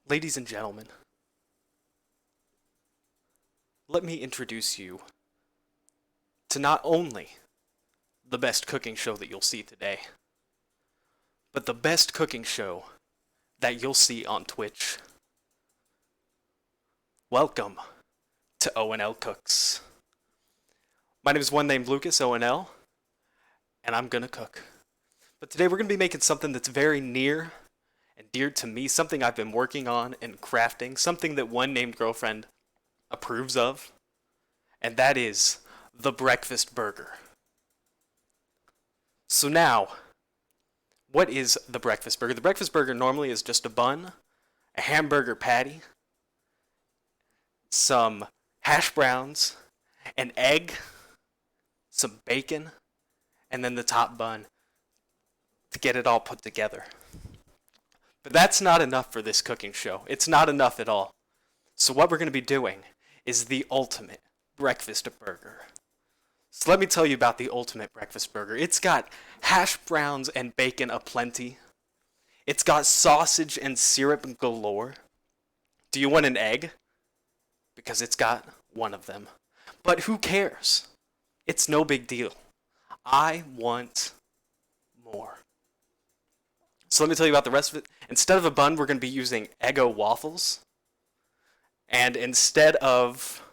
Ladies and gentlemen, let me introduce you to not only the best cooking show that you'll see today, but the best cooking show that you'll see on Twitch. Welcome to ONL Cooks. My name is one named Lucas, ONL, and I'm gonna cook. But today we're gonna be making something that's very near and dear to me, something I've been working on and crafting, something that one named girlfriend approves of, and that is the breakfast burger. So now, what is the breakfast burger? The breakfast burger normally is just a bun, a hamburger patty, some hash browns, an egg, some bacon, and then the top bun to get it all put together. But that's not enough for this cooking show. It's not enough at all. So what we're going to be doing is the ultimate breakfast burger. So let me tell you about the ultimate breakfast burger. It's got hash browns and bacon aplenty. It's got sausage and syrup galore. Do you want an egg? Because it's got one of them. But who cares? It's no big deal. I want more. So let me tell you about the rest of it. Instead of a bun, we're going to be using Eggo waffles. And instead of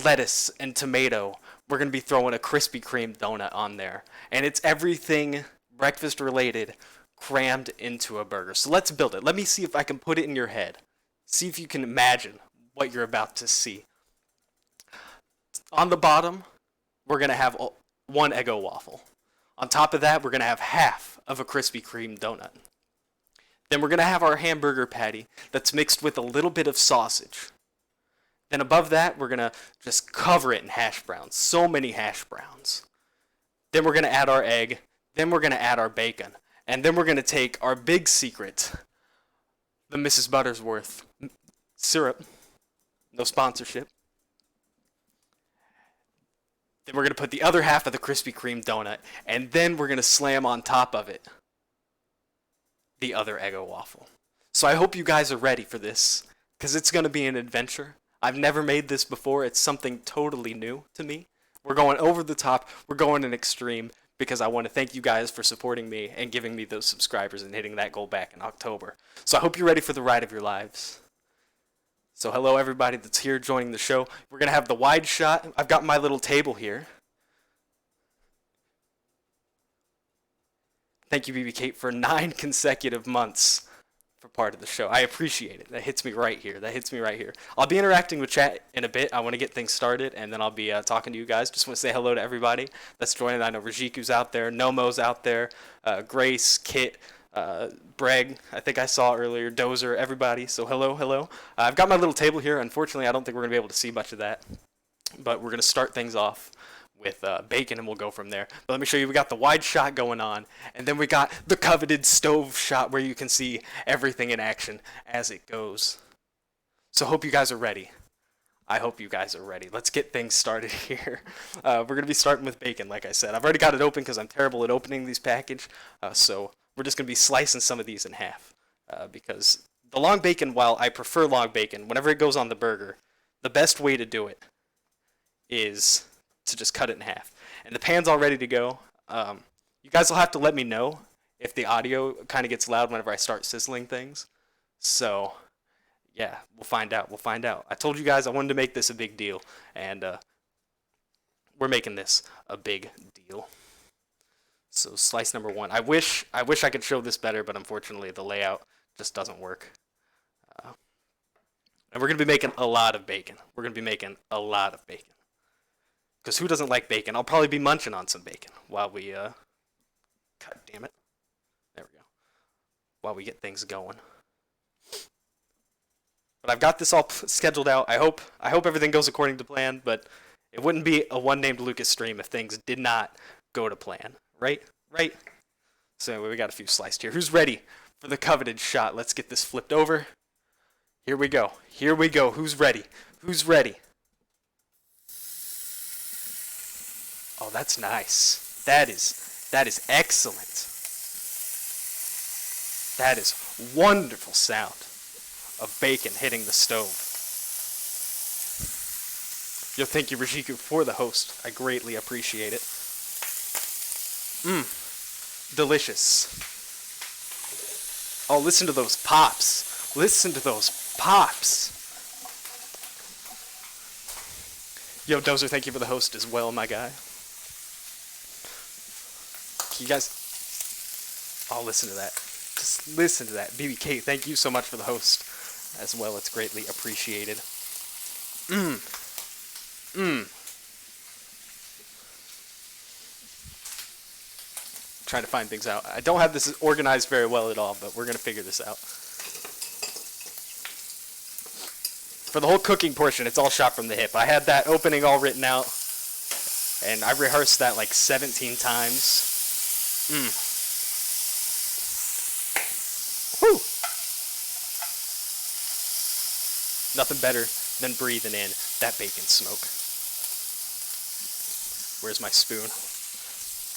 lettuce and tomato, we're going to be throwing a Krispy Kreme donut on there. And it's everything breakfast related crammed into a burger. So let's build it. Let me see if I can put it in your head. See if you can imagine what you're about to see. On the bottom, we're going to have one Eggo waffle. On top of that, we're going to have half of a Krispy Kreme donut. Then we're going to have our hamburger patty that's mixed with a little bit of sausage. Then above that, we're going to just cover it in hash browns. So many hash browns. Then we're going to add our egg. Then we're going to add our bacon. And then we're going to take our big secret, the Mrs. Buttersworth syrup. No sponsorship. Then we're going to put the other half of the Krispy Kreme donut. And then we're going to slam on top of it the other Eggo waffle. So I hope you guys are ready for this, because it's going to be an adventure. I've never made this before. It's something totally new to me. We're going over the top. We're going an extreme, because I want to thank you guys for supporting me and giving me those subscribers and hitting that goal back in October. So I hope you're ready for the ride of your lives. So hello everybody that's here joining the show. We're going to have the wide shot. I've got my little table here. Thank you, BB Kate, for 9 consecutive months for part of the show. I appreciate it. That hits me right here. I'll be interacting with chat in a bit. I want to get things started, and then I'll be talking to you guys. Just want to say hello to everybody that's joining. I know Rajiku's out there, Nomo's out there, Grace, Kit, Breg, I think I saw earlier, Dozer, everybody. So hello. I've got my little table here. Unfortunately, I don't think we're going to be able to see much of that, but we're going to start things off with bacon, and we'll go from there. But let me show you, we got the wide shot going on, and then we got the coveted stove shot where you can see everything in action as it goes. So hope you guys are ready. I hope you guys are ready. Let's get things started here. We're going to be starting with bacon, like I said. I've already got it open because I'm terrible at opening these packages, so we're just going to be slicing some of these in half, because the long bacon, while I prefer long bacon, whenever it goes on the burger, the best way to do it is to just cut it in half. And the pan's all ready to go. You guys will have to let me know if the audio kind of gets loud whenever I start sizzling things. So, yeah, we'll find out. I told you guys I wanted to make this a big deal, and we're making this a big deal. So, slice number 1. I wish I could show this better, but unfortunately the layout just doesn't work. And we're going to be making a lot of bacon. Because who doesn't like bacon? I'll probably be munching on some bacon while we, God damn it. There we go. While we get things going. But I've got this all scheduled out. I hope everything goes according to plan, but it wouldn't be a one named Lucas stream if things did not go to plan. Right? So anyway, we got a few sliced here. Who's ready for the coveted shot? Let's get this flipped over. Here we go. Who's ready? Oh, that's nice. That is excellent. That is wonderful sound. of bacon hitting the stove. Yo, thank you, Rajiku, for the host. I greatly appreciate it. Delicious. Oh, listen to those pops. Listen to those pops. Yo, Dozer, thank you for the host as well, my guy. You guys... Oh, listen to that. Just listen to that. BBK, thank you so much for the host as well. It's greatly appreciated. Trying to find things out. I don't have this organized very well at all, but we're going to figure this out. For the whole cooking portion, it's all shot from the hip. I had that opening all written out, and I rehearsed that like 17 times. Whew! Nothing better than breathing in that bacon smoke. Where's my spoon?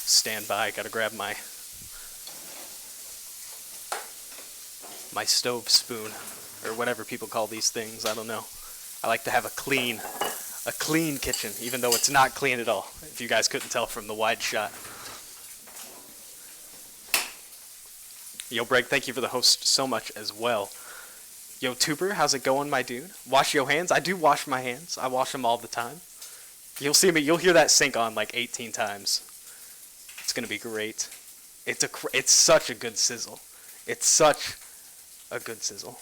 Stand by, gotta grab my stove spoon, or whatever people call these things, I don't know. I like to have a clean kitchen, even though it's not clean at all, if you guys couldn't tell from the wide shot. Yo, Breg, thank you for the host so much as well. Yo, Tuber, how's it going, my dude? Wash your hands? I do wash my hands. I wash them all the time. You'll see me, you'll hear that sink on like 18 times. It's gonna be great. It's such a good sizzle. It's such a good sizzle.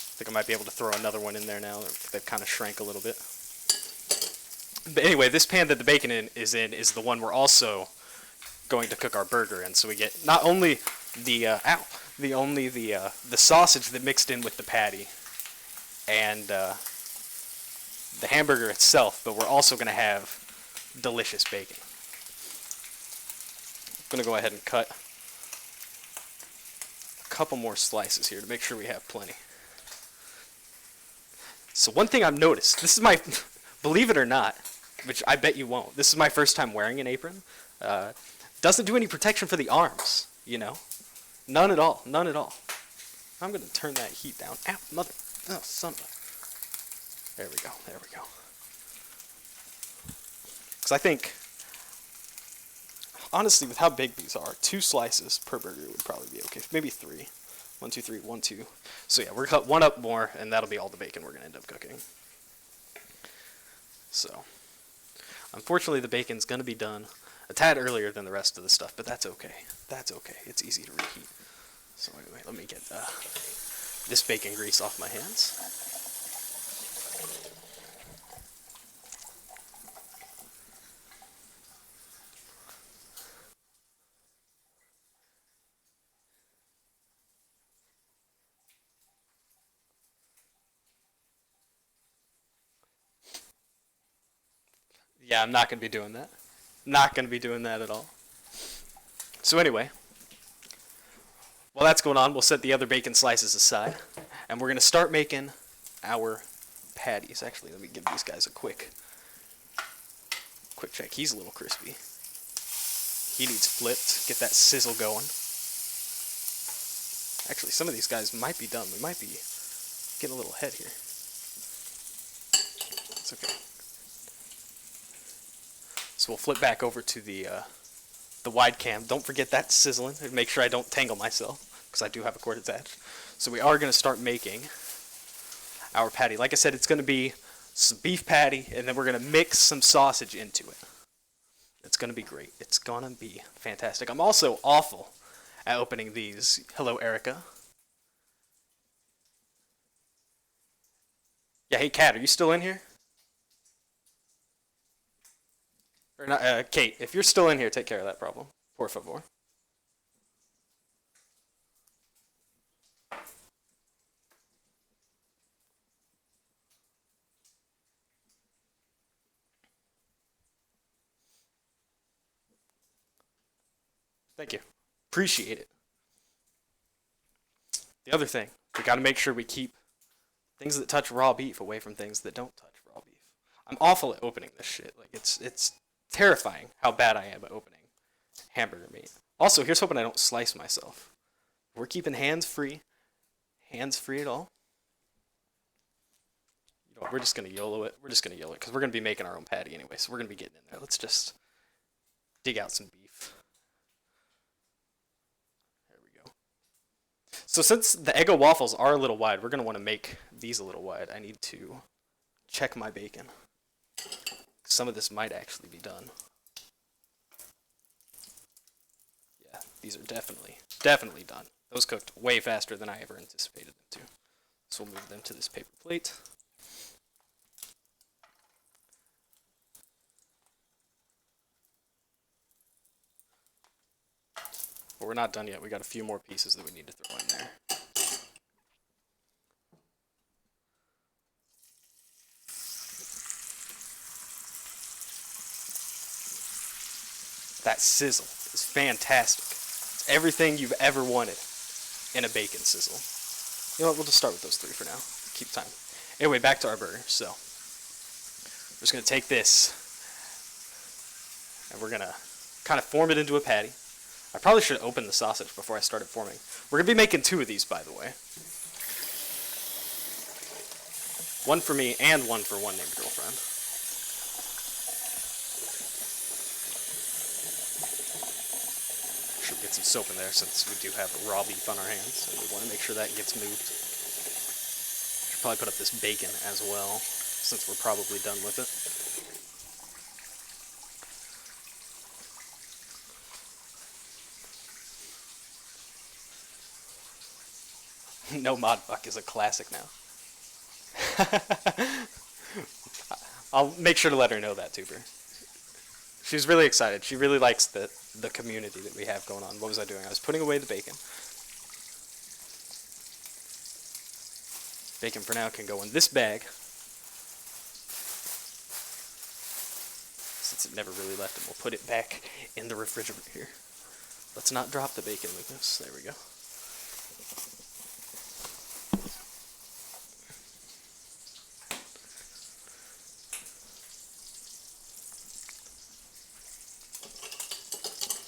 I think I might be able to throw another one in there now. They've kind of shrank a little bit. But anyway, this pan that the bacon is the one we're also going to cook our burger in. So we get not only the sausage that mixed in with the patty and the hamburger itself, but we're also going to have delicious bacon. I'm going to go ahead and cut a couple more slices here to make sure we have plenty. So one thing I've noticed, this is my, believe it or not, which I bet you won't, this is my first time wearing an apron, doesn't do any protection for the arms, you know? None at all, none at all. I'm going to turn that heat down. Ow, mother, oh, son of a... There we go, there we go. Because I think, honestly, with how big these are, 2 slices per burger would probably be okay. Maybe 3. 1, 2, 3, 1, 2. So yeah, we're going to cut one up more, and that'll be all the bacon we're going to end up cooking. So, unfortunately, the bacon's going to be done a tad earlier than the rest of the stuff, but that's okay. That's okay. It's easy to reheat. So anyway, let me get this bacon grease off my hands. Yeah, I'm not going to be doing that. Not going to be doing that at all. So anyway, while that's going on, we'll set the other bacon slices aside, and we're going to start making our patties. Actually, let me give these guys a quick check. He's a little crispy. He needs flipped. Get that sizzle going. Actually, some of these guys might be done. We might be getting a little ahead here. It's okay. So we'll flip back over to the wide cam. Don't forget that sizzling. Make sure I don't tangle myself, because I do have a cord attached. So we are going to start making our patty. Like I said, it's going to be some beef patty, and then we're going to mix some sausage into it. It's going to be great. It's going to be fantastic. I'm also awful at opening these. Hello, Erica. Yeah, hey, Kat, are you still in here? Or not, Kate, if you're still in here, take care of that problem. Por favor. Thank you. Appreciate it. The other thing, we got to make sure we keep things that touch raw beef away from things that don't touch raw beef. I'm awful at opening this shit. Like it's terrifying how bad I am at opening hamburger meat. Also, here's hoping I don't slice myself. We're keeping hands free. Hands free at all. You know what, we're just going to YOLO it. We're just going to YOLO it because we're going to be making our own patty anyway, so we're going to be getting in there. Let's just dig out some beef. There we go. So since the Eggo waffles are a little wide, we're going to want to make these a little wide. I need to check my bacon. Some of this might actually be done. Yeah, these are definitely done. Those cooked way faster than I ever anticipated them to. So we'll move them to this paper plate. But we're not done yet. We got a few more pieces that we need to throw in there. That sizzle is fantastic. It's everything you've ever wanted in a bacon sizzle. You know what, we'll just start with those 3 for now. Keep time. Anyway, back to our burger. So, we're just going to take this, and we're going to kind of form it into a patty. I probably should have opened the sausage before I started forming. We're going to be making 2 of these, by the way. One for me and one for one named girlfriend. Should get some soap in there since we do have raw beef on our hands, and we want to make sure that gets moved. Should probably put up this bacon as well, since we're probably done with it. No mod fuck is a classic now. I'll make sure to let her know that, Tuber. She's really excited. She really likes the community that we have going on. What was I doing? I was putting away the bacon. Bacon for now can go in this bag, since it never really left, and we'll put it back in the refrigerator here. Let's not drop the bacon, Lucas. There we go.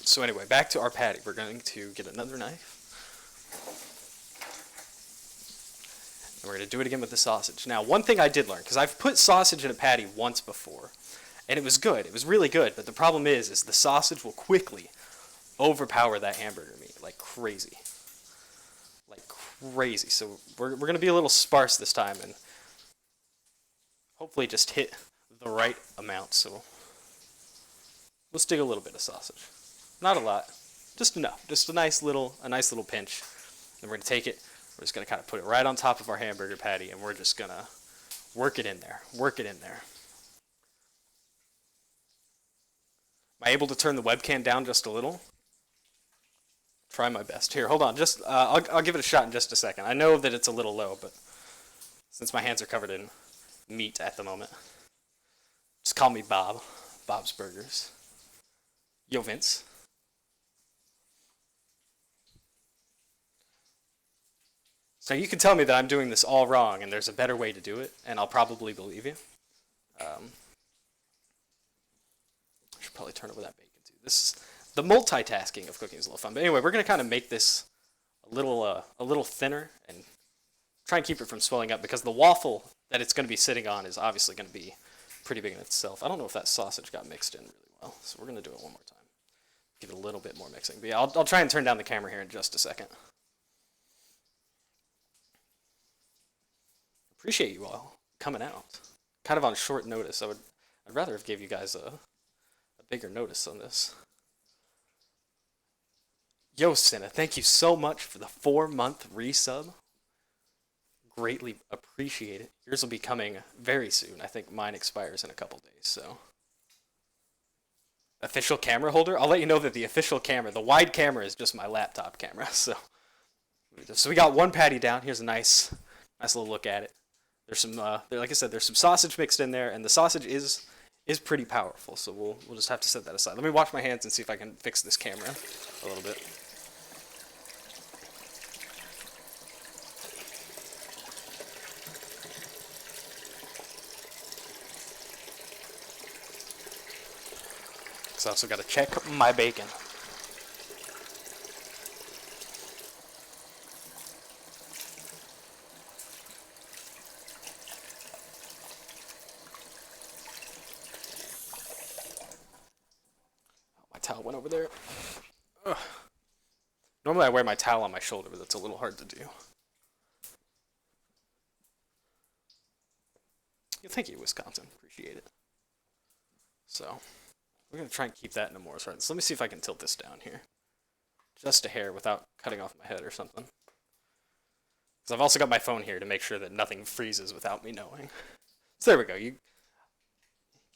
So anyway, back to our patty. We're going to get another knife. And we're going to do it again with the sausage. Now, one thing I did learn, because I've put sausage in a patty once before, and it was good. It was really good. But the problem is the sausage will quickly overpower that hamburger meat like crazy. Like crazy. So we're going to be a little sparse this time and hopefully just hit the right amount. So we'll stick a little bit of sausage. Not a lot, just enough, just a nice little pinch. Then we're gonna take it. We're just gonna kind of put it right on top of our hamburger patty, and we're just gonna work it in there. Work it in there. Am I able to turn the webcam down just a little? Try my best. Here, hold on. Just I'll give it a shot in just a second. I know that it's a little low, but since my hands are covered in meat at the moment, just call me Bob. Bob's Burgers. Yo, Vince. So you can tell me that I'm doing this all wrong and there's a better way to do it, and I'll probably believe you. I should probably turn over that bacon too. This is, the multitasking of cooking is a little fun. But anyway, we're going to kind of make this a little thinner and try and keep it from swelling up, because the waffle that it's going to be sitting on is obviously going to be pretty big in itself. I don't know if that sausage got mixed in really well, so we're going to do it one more time. Give it a little bit more mixing. But yeah, I'll try and turn down the camera here in just a second. Appreciate you all coming out. Kind of on short notice. I'd rather have gave you guys a bigger notice on this. Yo, Senna, thank you so much for the 4-month resub. Greatly appreciate it. Yours will be coming very soon. I think mine expires in a couple days, so. Official camera holder? I'll let you know that the official camera, the wide camera, is just my laptop camera, so. So we got one patty down. Here's a nice little look at it. There's some, like I said, there's some sausage mixed in there, and the sausage is pretty powerful. So we'll just have to set that aside. Let me wash my hands and see if I can fix this camera a little bit. So I also got to check my bacon. towel went over there. Ugh. Normally I wear my towel on my shoulder, but that's a little hard to do. Thank you, Wisconsin. Appreciate it. So, we're going to try and keep that in a more certain. So let me see if I can tilt this down here. Just a hair without cutting off my head or something. Because I've also got my phone here to make sure that nothing freezes without me knowing. So there we go. You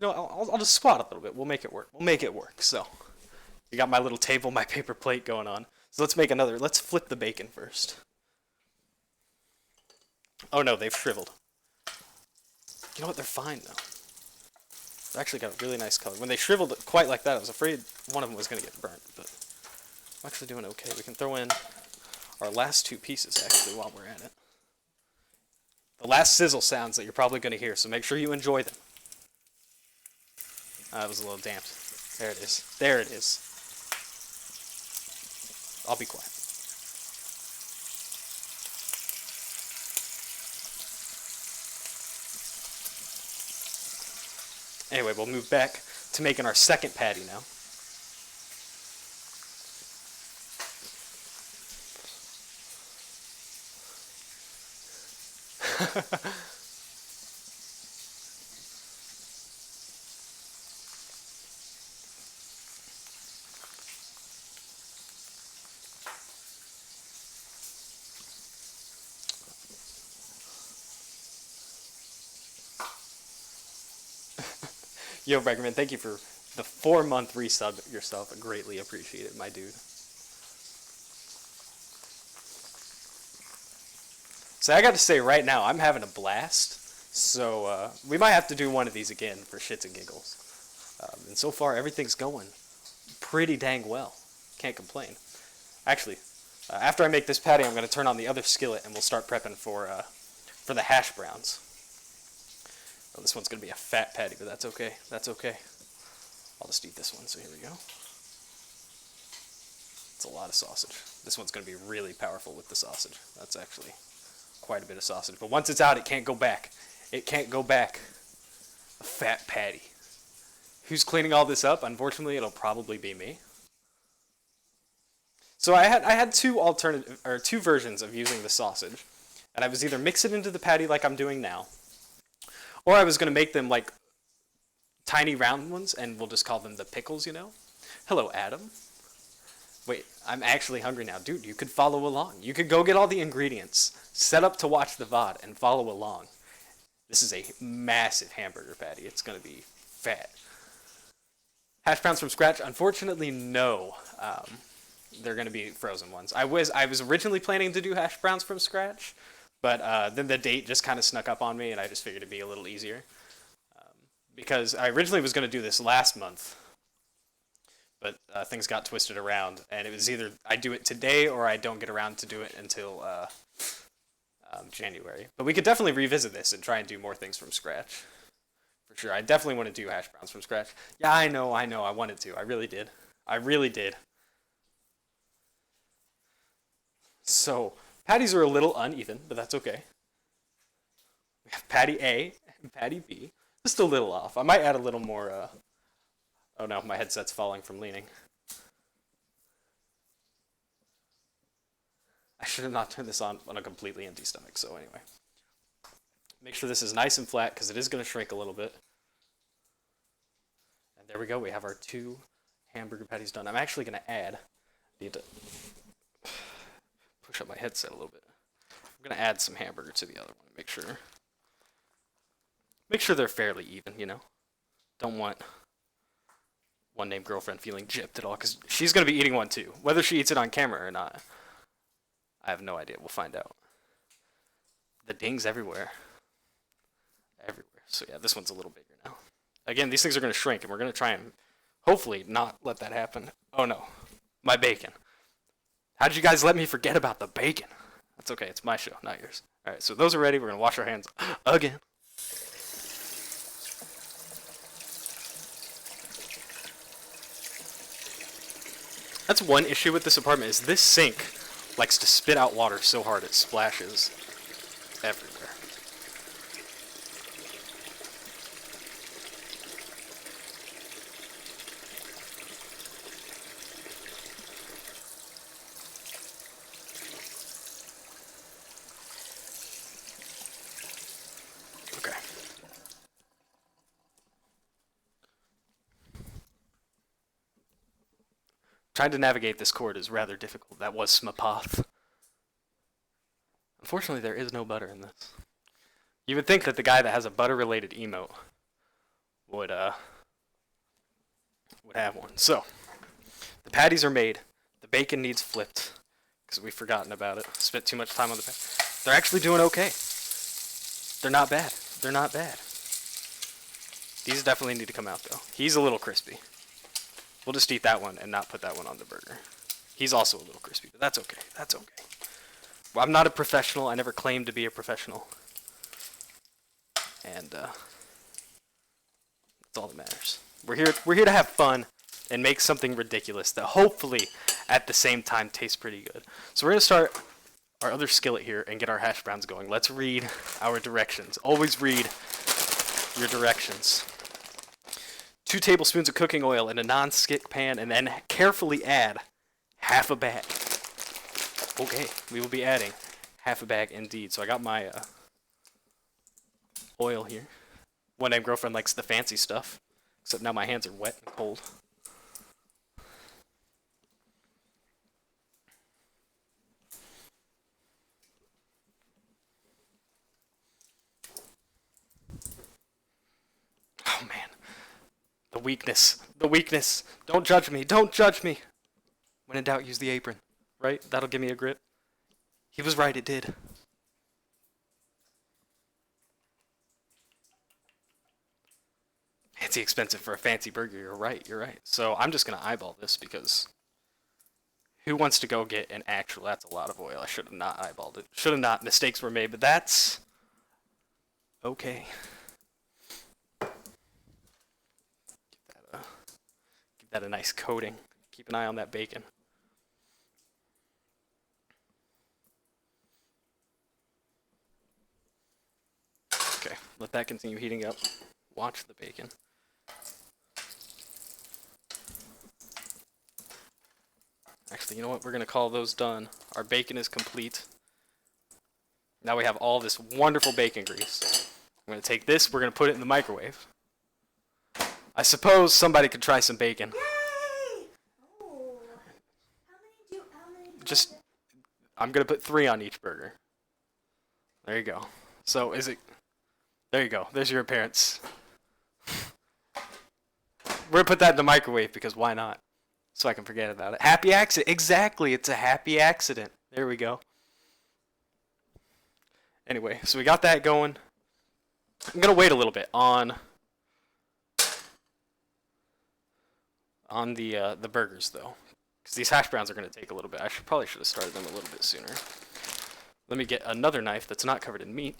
know, I'll just squat a little bit. We'll make it work. We'll make it work. So, you got my little table, my paper plate going on. So let's make another. Let's flip the bacon first. Oh no, they've shriveled. You know what? They're fine though. They actually got a really nice color. When they shriveled quite like that, I was afraid one of them was going to get burnt. But I'm actually doing okay. We can throw in our last two pieces actually while we're at it. The last sizzle sounds that you're probably going to hear, so make sure you enjoy them. It was a little damped. There it is. There it is. I'll be quiet. Anyway, we'll move back to making our second patty now. Yo, Breckerman, thank you for the 4-month resub yourself. I greatly appreciate it, my dude. So I got to say right now, I'm having a blast. So we might have to do one of these again for shits and giggles. And so far, everything's going pretty dang well. Can't complain. Actually, after I make this patty, I'm going to turn on the other skillet and we'll start prepping for the hash browns. Oh, this one's going to be a fat patty, but that's okay. That's okay. I'll just eat this one, so here we go. It's a lot of sausage. This one's going to be really powerful with the sausage. That's actually quite a bit of sausage. But once it's out, it can't go back. It can't go back. A fat patty. Who's cleaning all this up? Unfortunately, it'll probably be me. So I had two versions of using the sausage. And I was either mix it into the patty like I'm doing now, or I was going to make them like tiny round ones, and we'll just call them the pickles, you know? Hello, Adam. Wait, I'm actually hungry now. Dude, you could follow along. You could go get all the ingredients, set up to watch the VOD, and follow along. This is a massive hamburger patty. It's going to be fat. Hash browns from scratch? Unfortunately, no. They're going to be frozen ones. I was originally planning to do hash browns from scratch, but then the date just kind of snuck up on me, and I just figured it'd be a little easier. Because I originally was going to do this last month, but things got twisted around, and it was either I do it today or I don't get around to do it until January. But we could definitely revisit this and try and do more things from scratch. For sure. I definitely want to do hash browns from scratch. Yeah, I know, I wanted to. I really did. I really did. So, patties are a little uneven, but that's okay. We have patty A and patty B. Just a little off. I might add a little more, oh no, my headset's falling from leaning. I should have not turned this on a completely empty stomach, so anyway. Make sure this is nice and flat, because it is going to shrink a little bit. And there we go, we have our 2 hamburger patties done. I'm actually going to add, I need to push up my headset a little bit. I'm going to add some hamburger to the other one, make sure they're fairly even, you know? Don't want one named girlfriend feeling gypped at all, because she's going to be eating one too. Whether she eats it on camera or not, I have no idea. We'll find out. The dings everywhere. Everywhere. So yeah, this one's a little bigger now. Again, these things are going to shrink, and we're going to try and hopefully not let that happen. Oh no, my bacon. How did you guys let me forget about the bacon? That's okay, it's my show, not yours. Alright, so those are ready. We're going to wash our hands again. That's one issue with this apartment, is this sink likes to spit out water so hard it splashes everywhere. Trying to navigate this cord is rather difficult. That was Smapoth. Unfortunately, there is no butter in this. You would think that the guy that has a butter-related emote would have one. So, the patties are made. The bacon needs flipped because we've forgotten about it. Spent too much time on the patties. They're actually doing okay. They're not bad. They're not bad. These definitely need to come out, though. He's a little crispy. We'll just eat that one and not put that one on the burger. He's also a little crispy, but that's okay. That's okay. Well, I'm not a professional. I never claimed to be a professional. And that's all that matters. We're here to have fun and make something ridiculous that hopefully at the same time tastes pretty good. So we're going to start our other skillet here and get our hash browns going. Let's read our directions. Always read your directions. 2 tablespoons of cooking oil in a non-stick pan, and then carefully add half a bag. Okay, we will be adding half a bag indeed. So I got my oil here. One name girlfriend likes the fancy stuff, except now my hands are wet and cold. Oh man, the weakness, the weakness. Don't judge me, don't judge me. When in doubt, use the apron, right? That'll give me a grip. He was right, it did. Fancy expensive for a fancy burger, you're right, you're right. So I'm just going to eyeball this because who wants to go get an actual, that's a lot of oil. I should have not eyeballed it. Should have not, mistakes were made, but that's okay. Give that a nice coating. Keep an eye on that bacon. Okay, let that continue heating up. Watch the bacon. Actually, you know what? We're going to call those done. Our bacon is complete. Now we have all this wonderful bacon grease. I'm going to take this, we're going to put it in the microwave. I suppose somebody could try some bacon. Yay! Oh. How many Just, I'm going to put 3 on each burger. There you go. So, is it... There you go. There's your appearance. We're going to put that in the microwave because why not? So I can forget about it. Happy accident. Exactly. It's a happy accident. There we go. Anyway, so we got that going. I'm going to wait a little bit on the burgers, though. Because these hash browns are going to take a little bit. I probably should have started them a little bit sooner. Let me get another knife that's not covered in meat.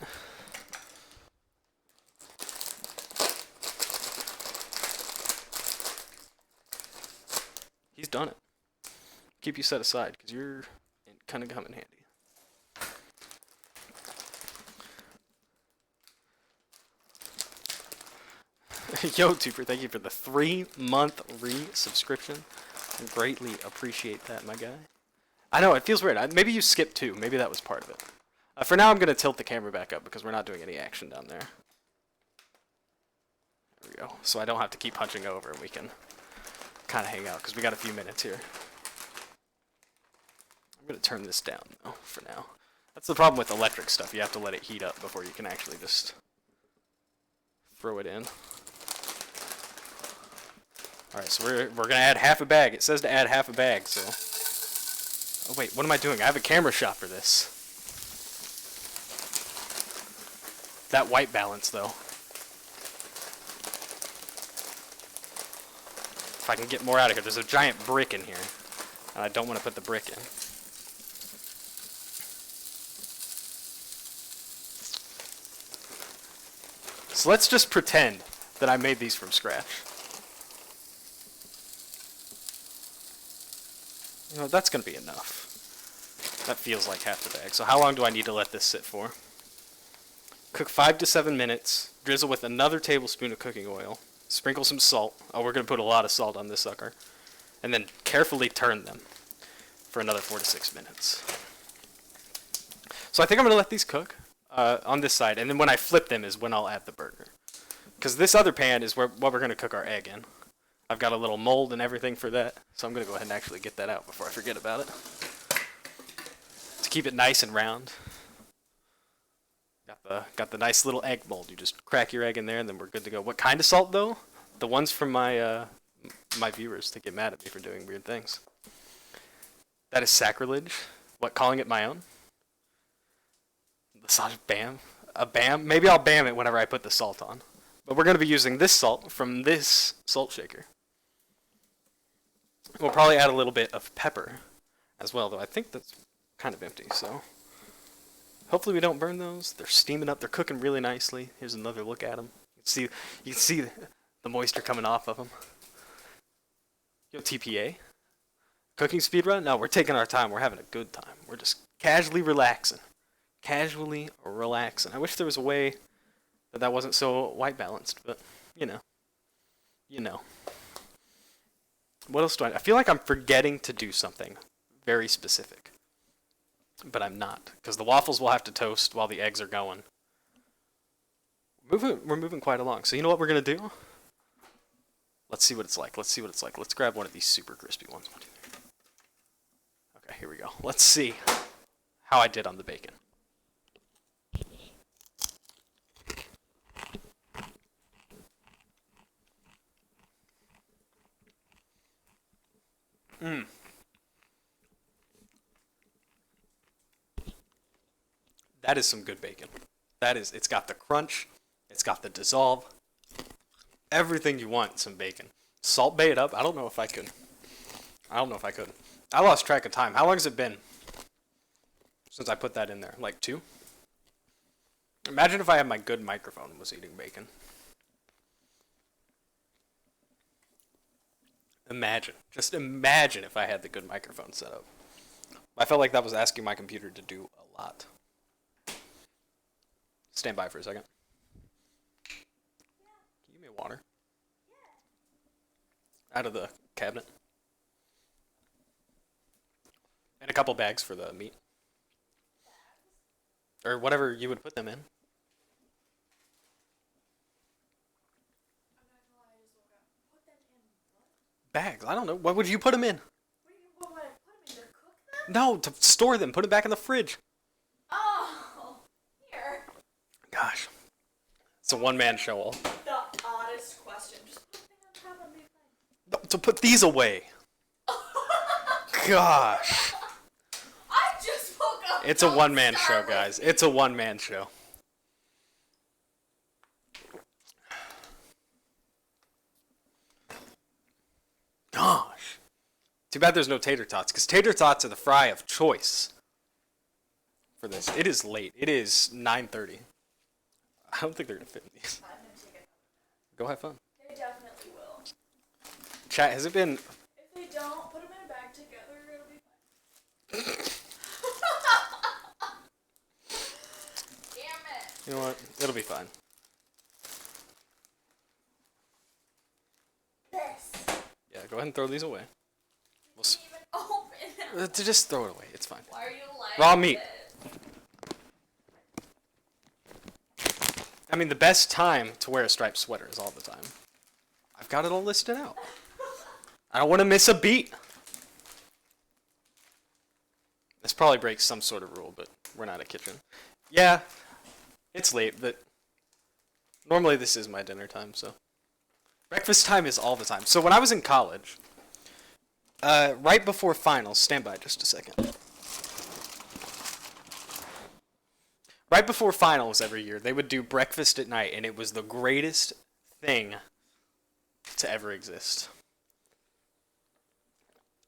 He's done it. Keep you set aside, because you're kind of coming handy. Yo, Tuber, thank you for the 3-month re-subscription. I greatly appreciate that, my guy. I know, it feels weird. Maybe you skipped 2. Maybe that was part of it. For now, I'm going to tilt the camera back up, because we're not doing any action down there. There we go. So I don't have to keep punching over, and we can kind of hang out because we got a few minutes here. I'm going to turn this down though for now. That's the problem with electric stuff. You have to let it heat up before you can actually just throw it in. Alright, so we're going to add half a bag. It says to add half a bag, so... Oh wait, what am I doing? I have a camera shot for this. That white balance though. If I can get more out of here. There's a giant brick in here, and I don't want to put the brick in. So let's just pretend that I made these from scratch. You know, that's going to be enough. That feels like half the bag. So how long do I need to let this sit for? Cook 5 to 7 minutes. Drizzle with another tablespoon of cooking oil. Sprinkle some salt. Oh, we're going to put a lot of salt on this sucker. And then carefully turn them for another 4 to 6 minutes. So I think I'm going to let these cook on this side. And then when I flip them is when I'll add the burger. Because this other pan is what we're going to cook our egg in. I've got a little mold and everything for that, so I'm gonna go ahead and actually get that out before I forget about it. To keep it nice and round. Got the nice little egg mold. You just crack your egg in there, and then we're good to go. What kind of salt though? The ones from my viewers to get mad at me for doing weird things. That is sacrilege. What, calling it my own? The salt of bam? A bam? Maybe I'll bam it whenever I put the salt on. But we're going to be using this salt from this salt shaker. We'll probably add a little bit of pepper as well, though I think that's kind of empty, so. Hopefully we don't burn those. They're steaming up. They're cooking really nicely. Here's another look at them. You can see the moisture coming off of them. Yo, TPA. Cooking speed run? No, we're taking our time. We're having a good time. We're just casually relaxing. Casually relaxing. I wish there was a way that wasn't so white balanced, but you know. You know. What else do I feel like I'm forgetting to do something very specific. But I'm not, because the waffles will have to toast while the eggs are going. We're moving quite along. So you know what we're going to do? Let's see what it's like. Let's grab one of these super crispy ones. Okay, here we go. Let's see how I did on the bacon. That is some good bacon. It's got the crunch, it's got the dissolve, everything you want in some bacon. Salt bay it up. I don't know if I could. I lost track of time. How long has it been since I put that in there? Like 2? Imagine if I had my good microphone and was eating bacon. Just imagine if I had the good microphone set up. I felt like that was asking my computer to do a lot. Stand by for a second. Can you give me water? Out of the cabinet. And a couple bags for the meat. Or whatever you would put them in. Bags. I don't know. What would you put them in? What would I put them in? To cook them? No, to store them. Put them back in the fridge. Oh, here. Gosh. It's a one-man show all. The oddest question. Just put them on top and be fine. No, to put these away. Gosh. I just woke up. It's a Don't one-man start show, with guys. me. It's a one-man show. Gosh. Too bad there's no tater tots, because tater tots are the fry of choice for this. It is late. It is 9:30. I don't think they're going to fit in these. I'm gonna take it. Go have fun. They definitely will. Chat, has it been... If they don't, put them in a bag together, it'll be fine. Damn it. You know what? It'll be fine. This. Yeah, go ahead and throw these away. We'll Didn't even open. just throw it away. It's fine. Why are you like Raw meat. this? I mean, the best time to wear a striped sweater is all the time. I've got it all listed out. I don't want to miss a beat. This probably breaks some sort of rule, but we're not a kitchen. Yeah, it's late, but normally this is my dinner time, so. Breakfast time is all the time. So when I was in college, right before finals, stand by just a second. Right before finals every year, they would do breakfast at night, and it was the greatest thing to ever exist.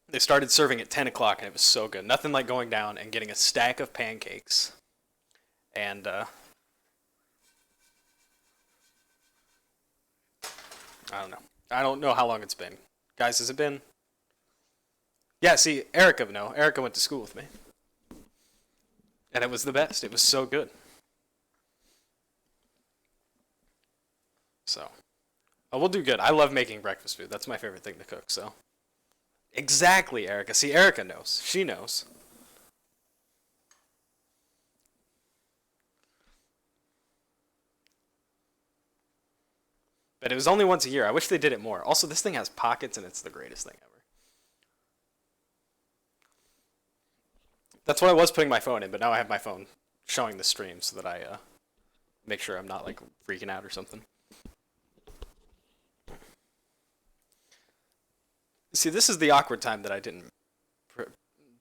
They started serving at 10 o'clock, and it was so good. Nothing like going down and getting a stack of pancakes. And, I don't know. I don't know how long it's been. Guys, has it been? Yeah, see, Erica went to school with me. And it was the best. It was so good. So, we'll do good. I love making breakfast food. That's my favorite thing to cook, so. Exactly, Erica. See, Erica knows. She knows. But it was only once a year. I wish they did it more. Also, this thing has pockets, and it's the greatest thing ever. That's what I was putting my phone in, but now I have my phone showing the stream so that I make sure I'm not like freaking out or something. See, this is the awkward time that I didn't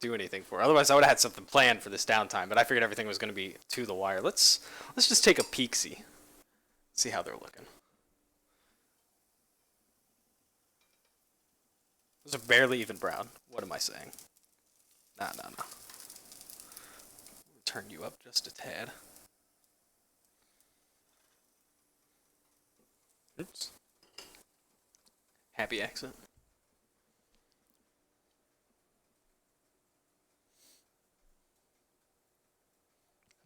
do anything for. Otherwise, I would have had something planned for this downtime, but I figured everything was going to be to the wire. Let's just take a peek-see. See how they're looking. Those are barely even brown. What am I saying? Nah. Turn you up just a tad. Oops. Happy accent.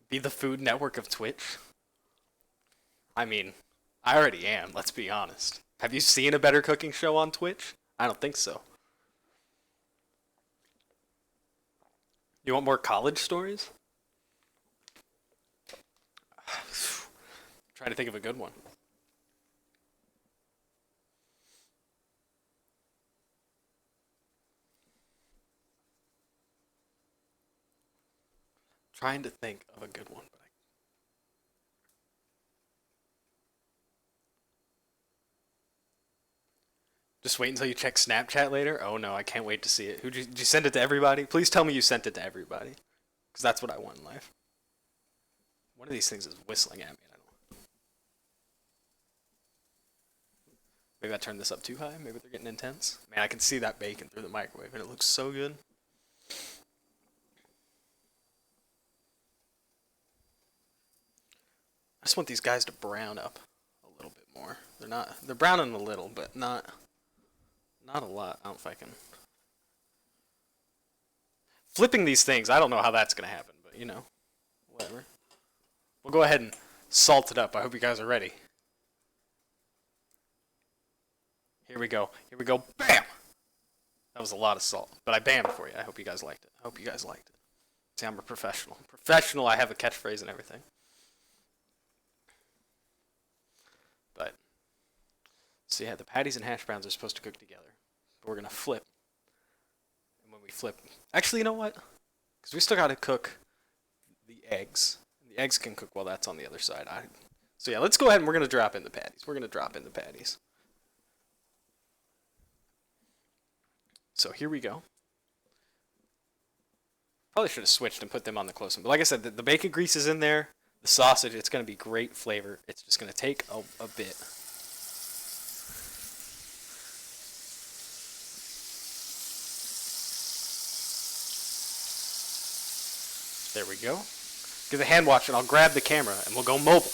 Be the Food Network of Twitch? I mean, I already am, let's be honest. Have you seen a better cooking show on Twitch? I don't think so. You want more college stories? Trying to think of a good one. Trying to think of a good one, but just wait until you check Snapchat later. Oh no, I can't wait to see it. Did you send it to everybody? Please tell me you sent it to everybody, because that's what I want in life. One of these things is whistling at me. I don't. Maybe I turned this up too high. Maybe they're getting intense. Man, I can see that bacon through the microwave, and it looks so good. I just want these guys to brown up a little bit more. They're browning a little, but not a lot. I don't know if I can. Flipping these things, I don't know how that's going to happen, but you know, whatever. We'll go ahead and salt it up. I hope you guys are ready. Here we go. Bam! That was a lot of salt, but I bammed for you. I hope you guys liked it. See, I'm a professional. I have a catchphrase and everything. But, so yeah, the patties and hash browns are supposed to cook together. But we're going to flip. And when we flip, actually, you know what? Because we still got to cook the eggs. The eggs can cook while that's on the other side. So yeah, let's go ahead and we're going to drop in the patties. So here we go. Probably should have switched and put them on the close one. But like I said, the bacon grease is in there. The sausage, it's going to be great flavor. It's just going to take a bit. There we go. Give the hand wash and I'll grab the camera and we'll go mobile.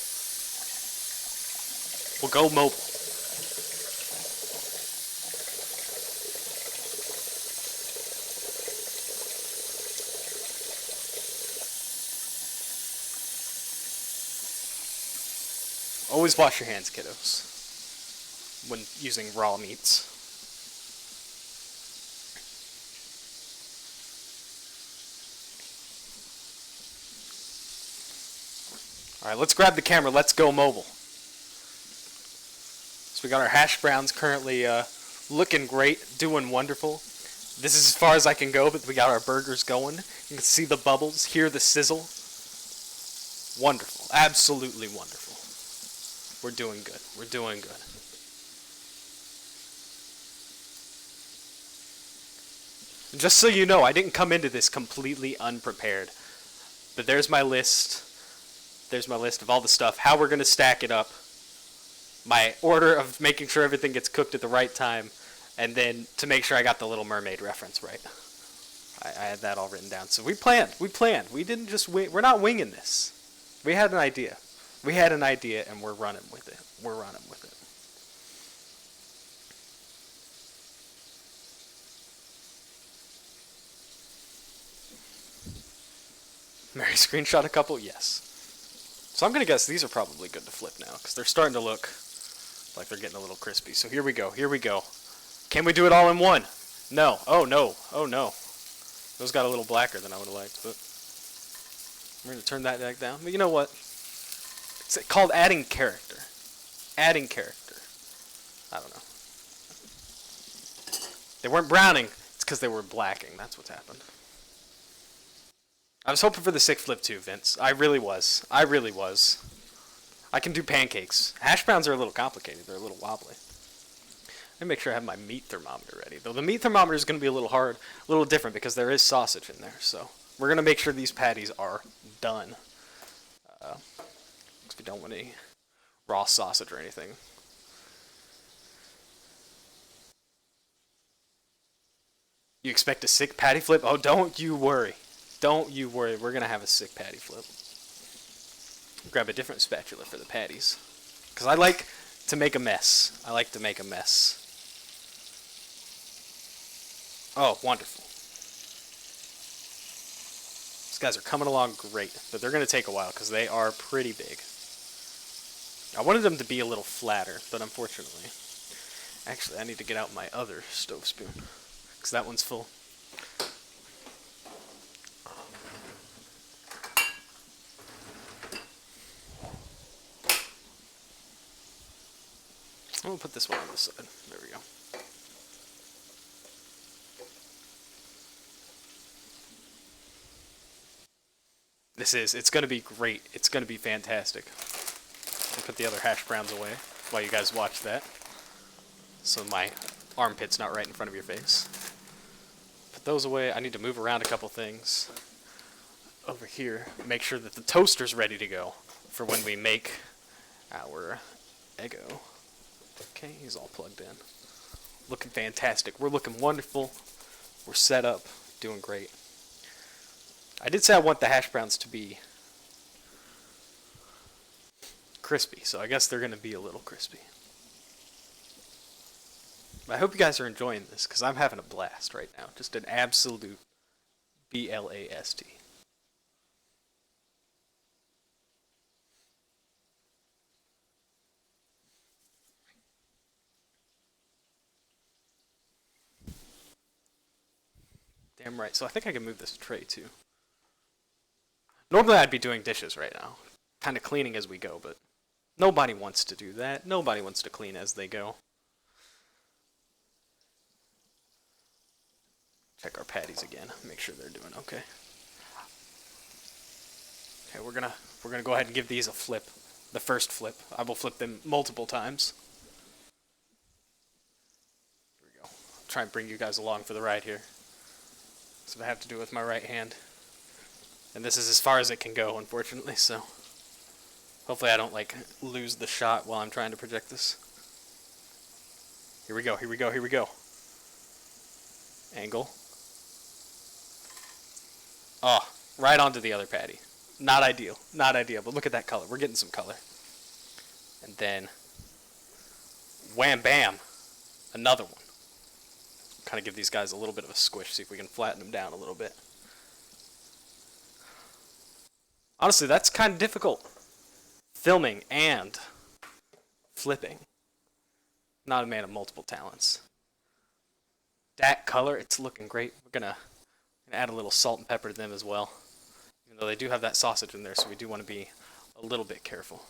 Always wash your hands, kiddos, when using raw meats. Alright, let's grab the camera. Let's go mobile. So we got our hash browns currently looking great, doing wonderful. This is as far as I can go, but we got our burgers going. You can see the bubbles, hear the sizzle. Wonderful. Absolutely wonderful. We're doing good. And just so you know, I didn't come into this completely unprepared. But there's my list. There's my list of all the stuff, how we're going to stack it up, my order of making sure everything gets cooked at the right time, and then to make sure I got the Little Mermaid reference right. I had that all written down. So we planned. We didn't just wing. We're not winging this. We had an idea. And we're running with it. Mary screenshot a couple? Yes. So I'm going to guess these are probably good to flip now, because they're starting to look like they're getting a little crispy. So here we go. Can we do it all in one? No. Oh no. Those got a little blacker than I would have liked, but we're going to turn that back down. But you know what? It's called adding character. They weren't browning. It's because they were blacking. That's what's happened. I was hoping for the sick flip too, Vince. I really was. I really was. I can do pancakes. Hash browns are a little complicated. They're a little wobbly. Let me make sure I have my meat thermometer ready. Though the meat thermometer is going to be a little hard, a little different because there is sausage in there. So we're going to make sure these patties are done. Because we don't want any raw sausage or anything. You expect a sick patty flip? Oh, don't you worry. Don't you worry. We're going to have a sick patty flip. Grab a different spatula for the patties. Because I like to make a mess. I like to make a mess. Oh, wonderful. These guys are coming along great, but they're going to take a while because they are pretty big. I wanted them to be a little flatter, but unfortunately... Actually, I need to get out my other stove spoon because that one's full. I'm going to put this one on this side. There we go. It's going to be great. It's going to be fantastic. I'll put the other hash browns away while you guys watch that. So my armpit's not right in front of your face. Put those away. I need to move around a couple things over here. Make sure that the toaster's ready to go for when we make our Eggo. Okay, he's all plugged in. Looking fantastic. We're looking wonderful. We're set up. Doing great. I did say I want the hash browns to be crispy, so I guess they're going to be a little crispy. I hope you guys are enjoying this, because I'm having a blast right now. Just an absolute BLAST. Damn right. So I think I can move this tray too. Normally I'd be doing dishes right now. Kind of cleaning as we go, but nobody wants to do that. Nobody wants to clean as they go. Check our patties again. Make sure they're doing okay. Okay, we're gonna go ahead and give these a flip. The first flip. I will flip them multiple times. Here we go. I'll try and bring you guys along for the ride here. That's what I have to do with my right hand. And this is as far as it can go, unfortunately, so hopefully I don't, like, lose the shot while I'm trying to project this. Here we go, here we go, here we go. Angle. Oh, right onto the other patty. Not ideal, but look at that color. We're getting some color. And then, wham bam, another one. Kind of give these guys a little bit of a squish, see if we can flatten them down a little bit. Honestly, that's kind of difficult. Filming and flipping. Not a man of multiple talents. That color, it's looking great. We're gonna add a little salt and pepper to them as well. Even though they do have that sausage in there, so we do want to be a little bit careful.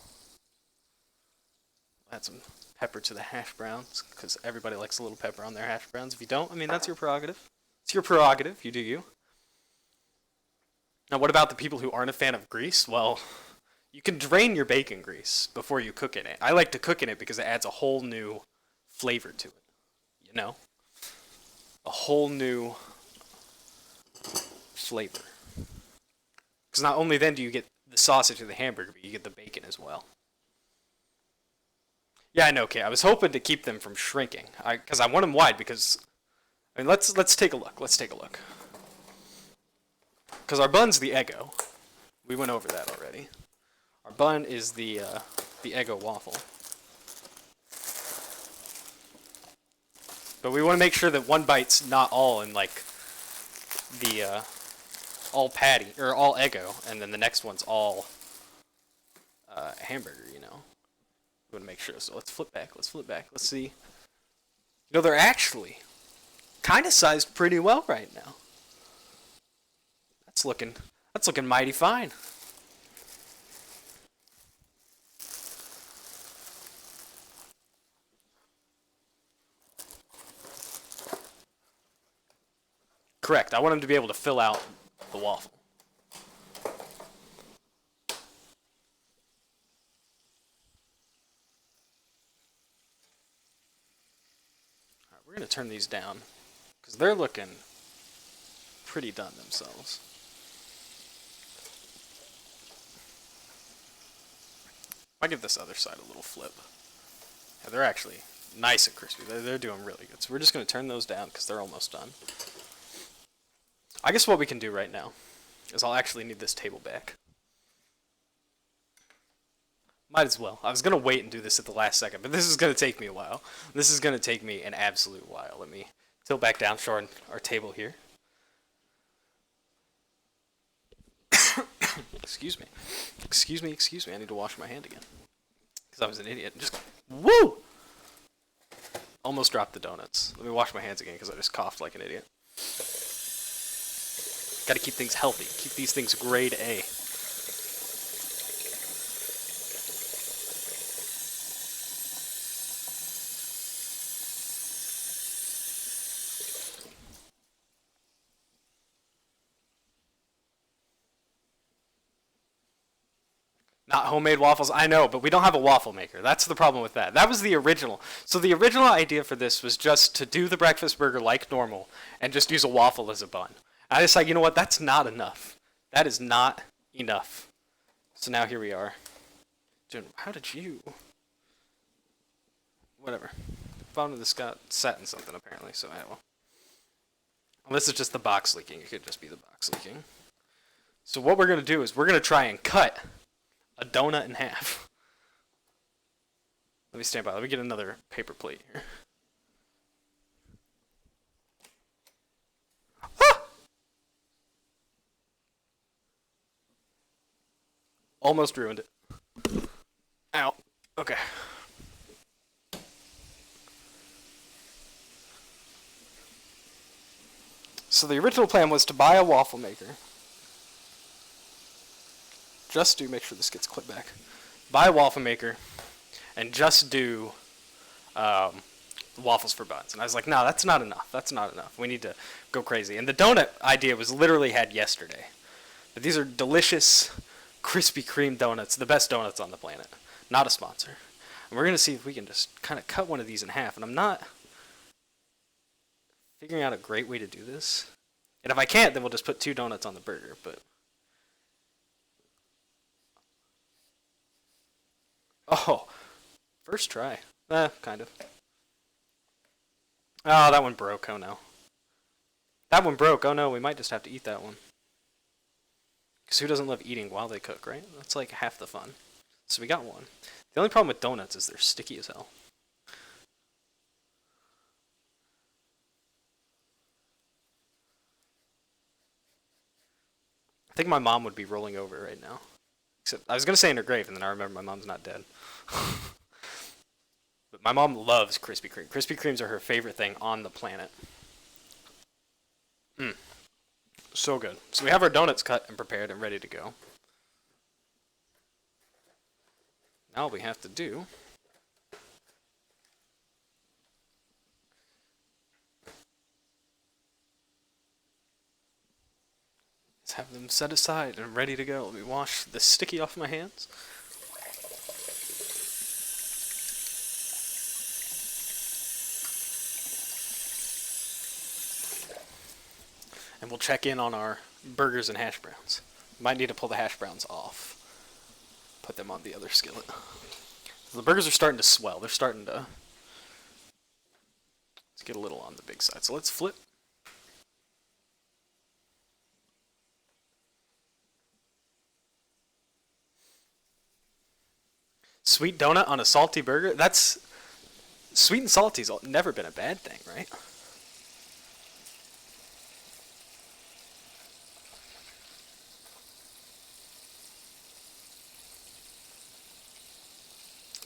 Add some pepper to the hash browns, because everybody likes a little pepper on their hash browns. If you don't, I mean, that's your prerogative. It's your prerogative. You do you. Now, what about the people who aren't a fan of grease? Well, you can drain your bacon grease before you cook in it. I like to cook in it because it adds a whole new flavor to it. You know? A whole new flavor. Because not only then do you get the sausage of the hamburger, but you get the bacon as well. Yeah, I know, okay. I was hoping to keep them from shrinking. Because I want them wide because... I mean, let's take a look. Let's take a look. Because our bun's the Eggo. We went over that already. Our bun is the Eggo waffle. But we want to make sure that one bite's not all in, like, the, all patty, or all Eggo, and then the next one's all, hamburger, you know? We want to make sure. So let's flip back, let's see. You know, they're actually kind of sized pretty well right now. That's looking mighty fine. Correct. I want them to be able to fill out the waffle. Alright, we're going to turn these down because they're looking pretty done themselves. I'll give this other side a little flip. Yeah, they're actually nice and crispy. They're doing really good. So we're just going to turn those down because they're almost done. I guess what we can do right now is I'll actually need this table back. Might as well. I was going to wait and do this at the last second, but this is going to take me a while. This is going to take me an absolute while. Let me tilt back down, show our table here. Excuse me. Excuse me, excuse me. I need to wash my hand again. Because I was an idiot. Just, woo! Almost dropped the donuts. Let me wash my hands again because I just coughed like an idiot. Gotta keep things healthy. Keep these things grade A. Not homemade waffles, I know, but we don't have a waffle maker. That's the problem with that. That was the original. So the original idea for this was just to do the breakfast burger like normal and just use a waffle as a bun. I decided, you know what, that's not enough. That is not enough. So now here we are. Dude, how did you... Whatever. Bottom of this got set in something apparently, so I will. Well, this is just the box leaking. It could just be the box leaking. So what we're going to do is we're going to try and cut a donut in half. Let me stand by. Let me get another paper plate here. Ah! Almost ruined it. Ow. Okay. So the original plan was to buy a waffle maker. Just do, make sure this gets clipped back. Buy a waffle maker and just do waffles for buns. And I was like, no, that's not enough. That's not enough. We need to go crazy. And the donut idea was literally had yesterday. But these are delicious Krispy Kreme donuts, the best donuts on the planet. Not a sponsor. And we're going to see if we can just kind of cut one of these in half. And I'm not figuring out a great way to do this. And if I can't, then we'll just put 2 donuts on the burger. But oh, first try. Kind of. Oh, that one broke. Oh no. That one broke. Oh no, we might just have to eat that one. Because who doesn't love eating while they cook, right? That's like half the fun. So we got one. The only problem with donuts is they're sticky as hell. I think my mom would be rolling over right now. Except I was going to say in her grave, and then I remember my mom's not dead. But my mom loves Krispy Kreme. Krispy Kremes are her favorite thing on the planet. So good. So we have our donuts cut and prepared and ready to go. Now all we have to do is have them set aside and ready to go. Let me wash the sticky off my hands. And we'll check in on our burgers and hash browns. Might need to pull the hash browns off. Put them on the other skillet. The burgers are starting to swell. They're starting to... Let's get a little on the big side. So let's flip. Sweet donut on a salty burger? That's... Sweet and salty's never been a bad thing, right?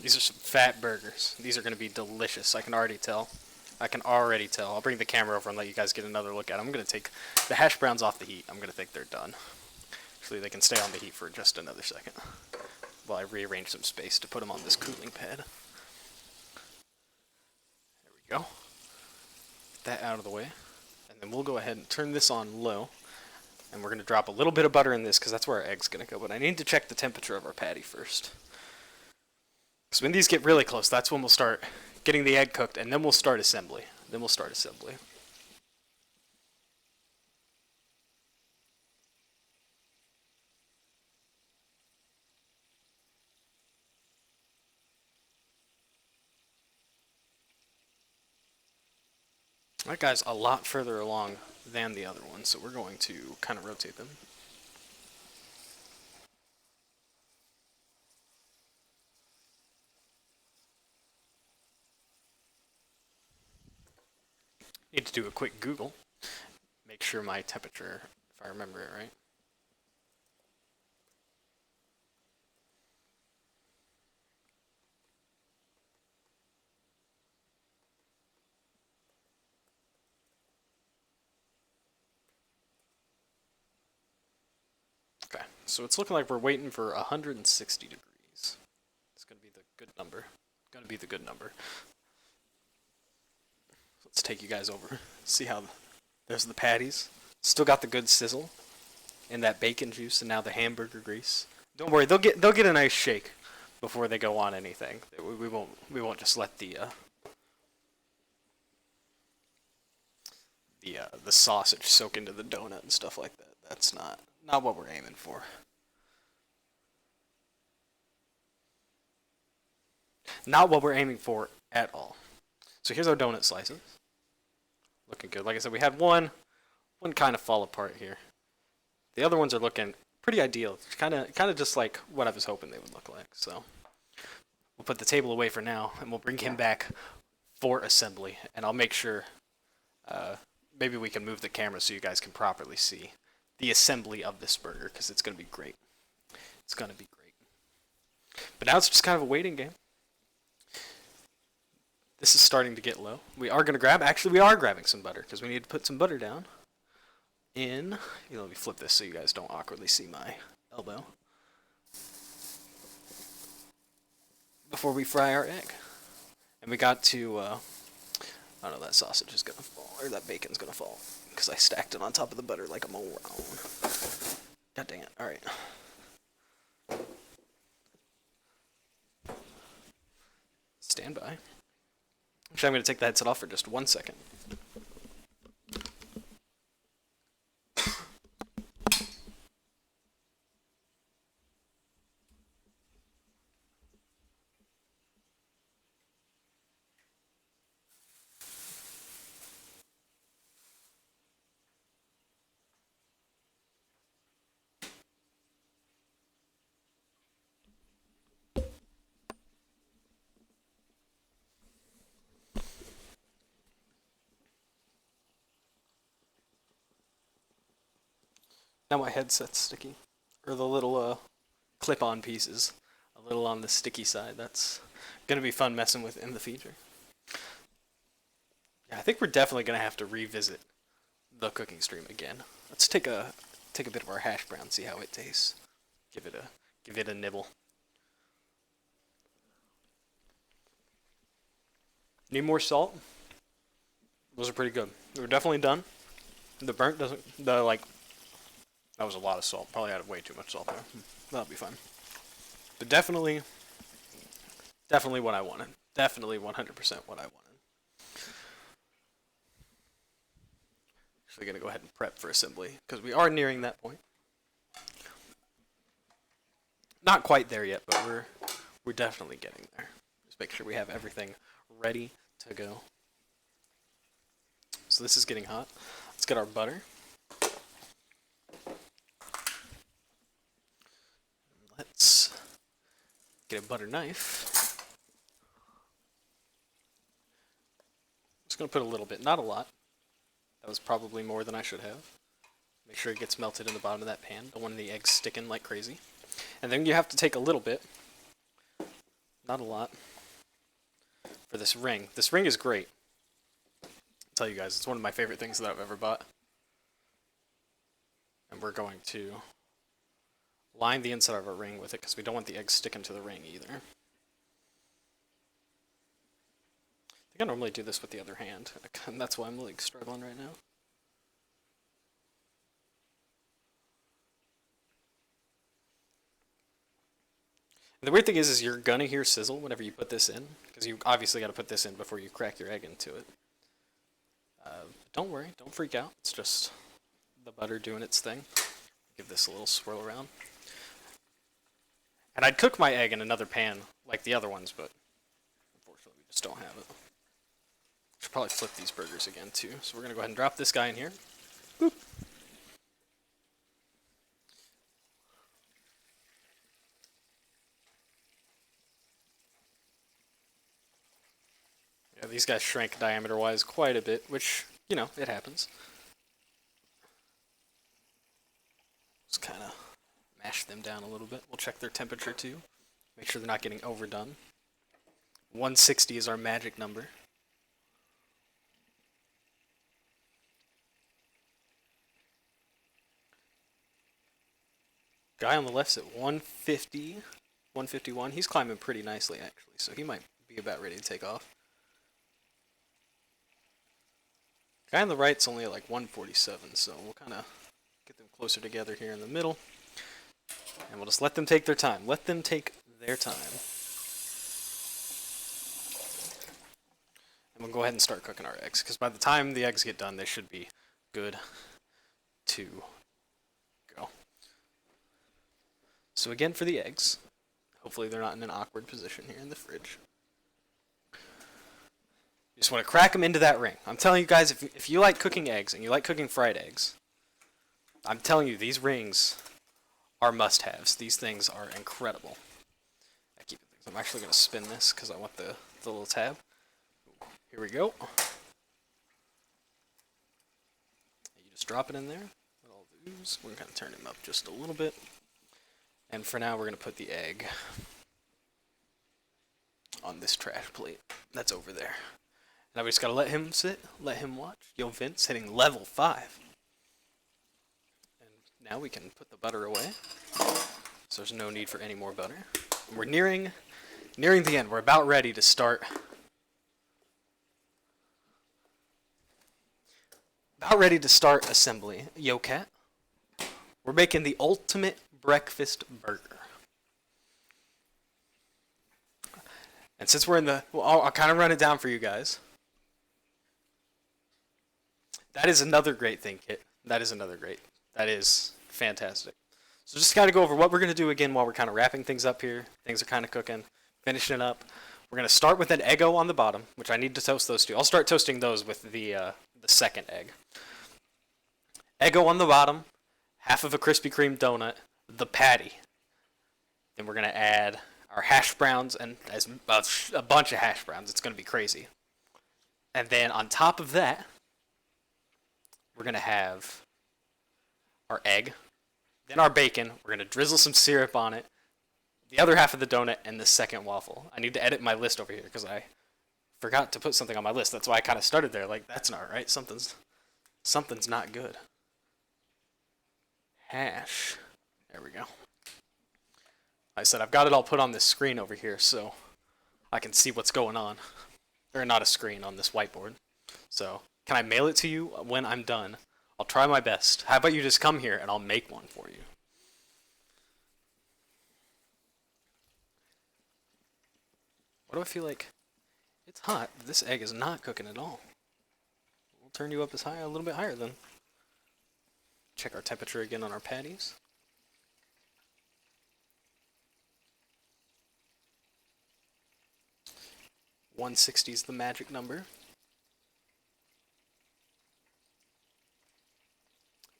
These are some fat burgers. These are going to be delicious. I can already tell. I can already tell. I'll bring the camera over and let you guys get another look at them. I'm going to take the hash browns off the heat. I'm going to think they're done. Actually, they can stay on the heat for just another second while I rearrange some space to put them on this cooling pad. There we go. Get that out of the way. And And then we'll go ahead and turn this on low. And we're going to drop a little bit of butter in this because that's where our egg's going to go. But I need to check the temperature of our patty first. Because when these get really close, that's when we'll start getting the egg cooked, and then we'll start assembly. That guy's a lot further along than the other one, so we're going to kind of rotate them. Need to do a quick Google. Make sure my temperature, if I remember it right. Okay, so it's looking like we're waiting for 160 degrees. It's going to be the good number. Let's take you guys over. See how there's the patties. Still got the good sizzle and that bacon juice and now the hamburger grease. Don't worry, they'll get a nice shake before they go on anything. We won't just let the sausage soak into the donut and stuff like that. That's not what we're aiming for. Not what we're aiming for at all. So here's our donut slices. Looking good. Like I said, we had one kind of fall apart here. The other ones are looking pretty ideal. Kind of just like what I was hoping they would look like. So we'll put the table away for now, and we'll bring him back for assembly. And I'll make sure maybe we can move the camera so you guys can properly see the assembly of this burger, because it's going to be great. It's going to be great. But now it's just kind of a waiting game. This is starting to get low. We are grabbing some butter, because we need to put some butter down in, let me flip this so you guys don't awkwardly see my elbow, before we fry our egg. And we got to, oh no, that sausage is going to fall, or that bacon's going to fall, because I stacked it on top of the butter like a moron. God dang it. Alright. Stand by. Actually, I'm going to take the headset off for just 1 second. Now my headset's sticky. Or the little clip-on pieces. A little on the sticky side. That's going to be fun messing with in the future. Yeah, I think we're definitely going to have to revisit the cooking stream again. Let's take a bit of our hash brown, see how it tastes. Give it a nibble. Need more salt? Those are pretty good. We're definitely done. The burnt doesn't, that was a lot of salt. Probably added way too much salt there. That'll be fine. But definitely what I wanted. Definitely 100% what I wanted. Actually, gonna go ahead and prep for assembly, because we are nearing that point. Not quite there yet, but we're definitely getting there. Just make sure we have everything ready to go. So this is getting hot. Let's get our butter. Let's get a butter knife. Just gonna put a little bit, not a lot. That was probably more than I should have. Make sure it gets melted in the bottom of that pan. Don't want the eggs sticking like crazy. And then you have to take a little bit, not a lot, for this ring. This ring is great. I'll tell you guys, it's one of my favorite things that I've ever bought. And we're going to line the inside of our ring with it, because we don't want the eggs sticking to the ring either. I think I normally do this with the other hand, and that's why I'm like struggling right now. And the weird thing is you're gonna hear sizzle whenever you put this in, because you obviously got to put this in before you crack your egg into it. Don't worry, don't freak out. It's just the butter doing its thing. Give this a little swirl around. And I'd cook my egg in another pan like the other ones, but unfortunately we just don't have it. Should probably flip these burgers again too. So we're gonna go ahead and drop this guy in here. Boop. Yeah, these guys shrank diameter-wise quite a bit, which, you know, it happens. Just kind of mash them down a little bit. We'll check their temperature too. Make sure they're not getting overdone. 160 is our magic number. Guy on the left's at 150, 151. He's climbing pretty nicely, actually, so he might be about ready to take off. Guy on the right's only at like 147, so we'll kind of get them closer together here in the middle. And we'll just let them take their time. Let them take their time. And we'll go ahead and start cooking our eggs, because by the time the eggs get done, they should be good to go. So again, for the eggs, hopefully they're not in an awkward position here in the fridge. You just want to crack them into that ring. I'm telling you guys, if you like cooking eggs and you like cooking fried eggs, I'm telling you, these rings are must-haves. These things are incredible. I'm actually going to spin this because I want the little tab. Here we go. You just drop it in there. Let all the ooze. We're going to turn him up just a little bit. And for now, we're going to put the egg on this trash plate that's over there. Now we just got to let him sit, let him watch. Yo, Vince hitting level 5. And now we can put the butter away. So there's no need for any more butter. And we're nearing the end. We're about ready to start. About ready to start assembly. Yo, cat. We're making the ultimate breakfast burger. And since we're in the... Well, I'll kind of run it down for you guys. That is another great thing, Kit. That is another great. That is fantastic. So just kind of go over what we're going to do again while we're kind of wrapping things up here. Things are kind of cooking. Finishing it up. We're going to start with an Eggo on the bottom, which I need to toast those two. I'll start toasting those with the second egg. Eggo on the bottom. Half of a Krispy Kreme donut. The patty. Then we're going to add our hash browns and a bunch of hash browns. It's going to be crazy. And then on top of that, we're going to have our egg. Then our bacon. We're going to drizzle some syrup on it. The other half of the donut and the second waffle. I need to edit my list over here because I forgot to put something on my list. That's why I kind of started there. Like, that's not right. Something's not good. Hash. There we go. I said I've got it all put on this screen over here so I can see what's going on. Or not a screen, on this whiteboard. So, can I mail it to you when I'm done? I'll try my best. How about you just come here and I'll make one for you? What do I feel like? It's hot. This egg is not cooking at all. We'll turn you up as high, a little bit higher then. Check our temperature again on our patties. .160 is the magic number.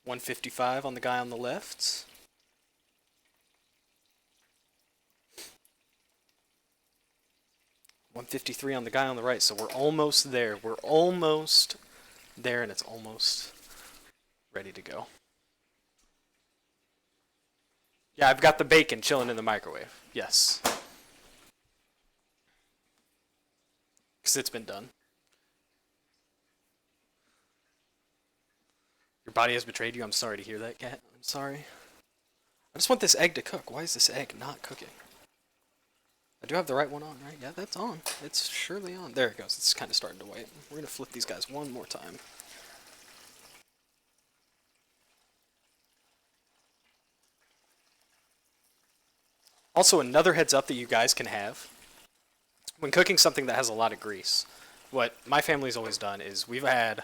155 on the guy on the left. .153 on the guy on the right. So we're almost there. We're almost there, and it's almost ready to go. Yeah, I've got the bacon chilling in the microwave. Yes. Because it's been done. Your body has betrayed you. I'm sorry to hear that, cat. I'm sorry. I just want this egg to cook. Why is this egg not cooking? I do have the right one on, right? Yeah, that's on. It's surely on. There it goes. It's kind of starting to white. We're going to flip these guys one more time. Also, another heads up that you guys can have when cooking something that has a lot of grease. What my family's always done is we've had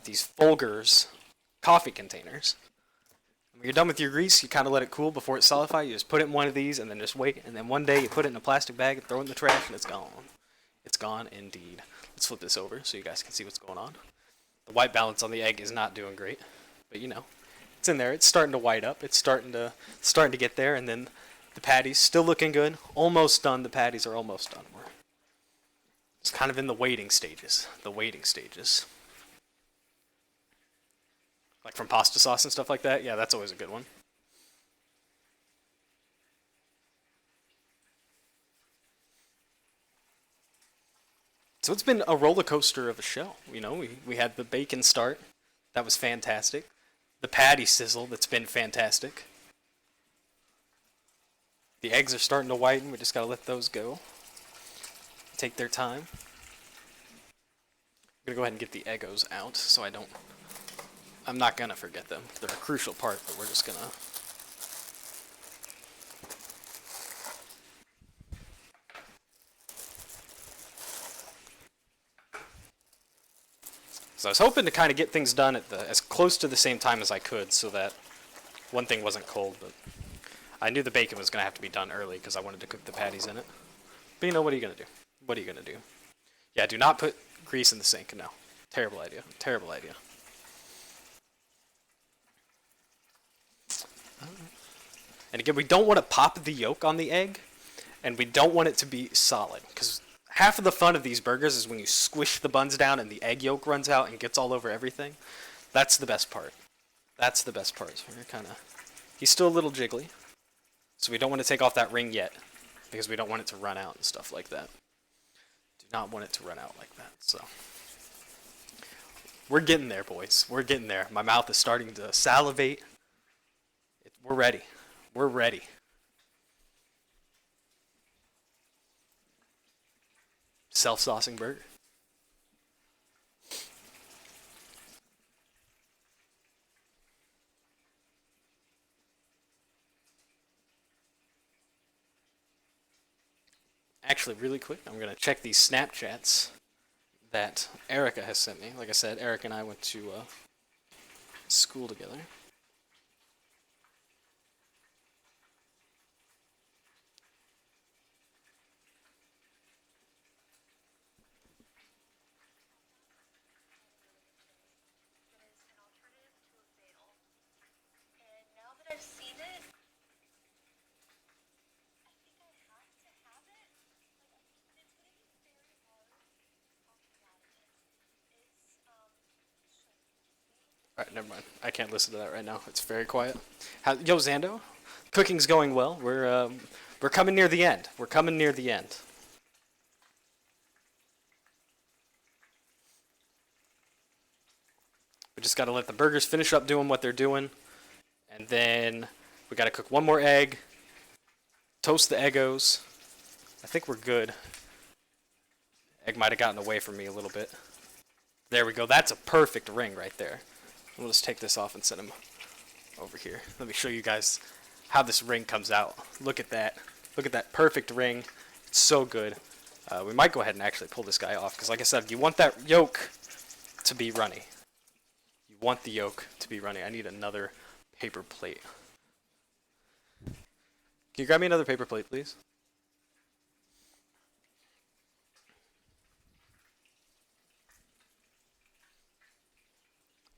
these Folgers coffee containers. When you're done with your grease, you kind of let it cool before it solidifies. You just put it in one of these and then just wait. And then one day you put it in a plastic bag and throw it in the trash and it's gone. It's gone indeed. Let's flip this over so you guys can see what's going on. The white balance on the egg is not doing great, but you know, it's in there. It's starting to white up. It's starting to get there. And then the patties still looking good. Almost done. The patties are almost done. We're just kind of in the waiting stages. The waiting stages. Like from pasta sauce and stuff like that. Yeah, that's always a good one. So it's been a roller coaster of a show. You know, we had the bacon start. That was fantastic. The patty sizzle. That's been fantastic. The eggs are starting to whiten. We just gotta let those go. Take their time. I'm gonna go ahead and get the Eggos out so I'm not gonna forget them. They're a crucial part, but we're just gonna. So I was hoping to kind of get things done at as close to the same time as I could, so that one thing wasn't cold. But I knew the bacon was gonna have to be done early because I wanted to cook the patties in it. But you know, what are you gonna do? What are you gonna do? Yeah, do not put grease in the sink. No, terrible idea. Terrible idea. And again, we don't want to pop the yolk on the egg, and we don't want it to be solid, because half of the fun of these burgers is when you squish the buns down and the egg yolk runs out and gets all over everything. That's the best part. That's the best part. So he's still a little jiggly, so we don't want to take off that ring yet, because we don't want it to run out and stuff like that. Do not want it to run out like that. So we're getting there, boys. We're getting there. My mouth is starting to salivate. We're ready. We're ready. Self-saucing burger. Actually, really quick, I'm going to check these Snapchats that Erica has sent me. Like I said, Erica and I went to school together. I've seen it. I think I have to have it. Like, it's gonna be very hard talking about it. Alright, never mind. I can't listen to that right now. It's very quiet. Yo, Zando, cooking's going well. We're coming near the end. We're coming near the end. We just got to let the burgers finish up doing what they're doing, and then we got to cook one more egg, toast the Eggos. I think we're good. Egg might have gotten away from me a little bit. There we go. That's a perfect ring right there. We'll just take this off and set him over here. Let me show you guys how this ring comes out. Look at that. Look at that perfect ring. It's so good. We might go ahead and actually pull this guy off, because like I said, you want that yolk to be runny. You want the yolk to be runny. I need another paper plate. Can you grab me another paper plate, please?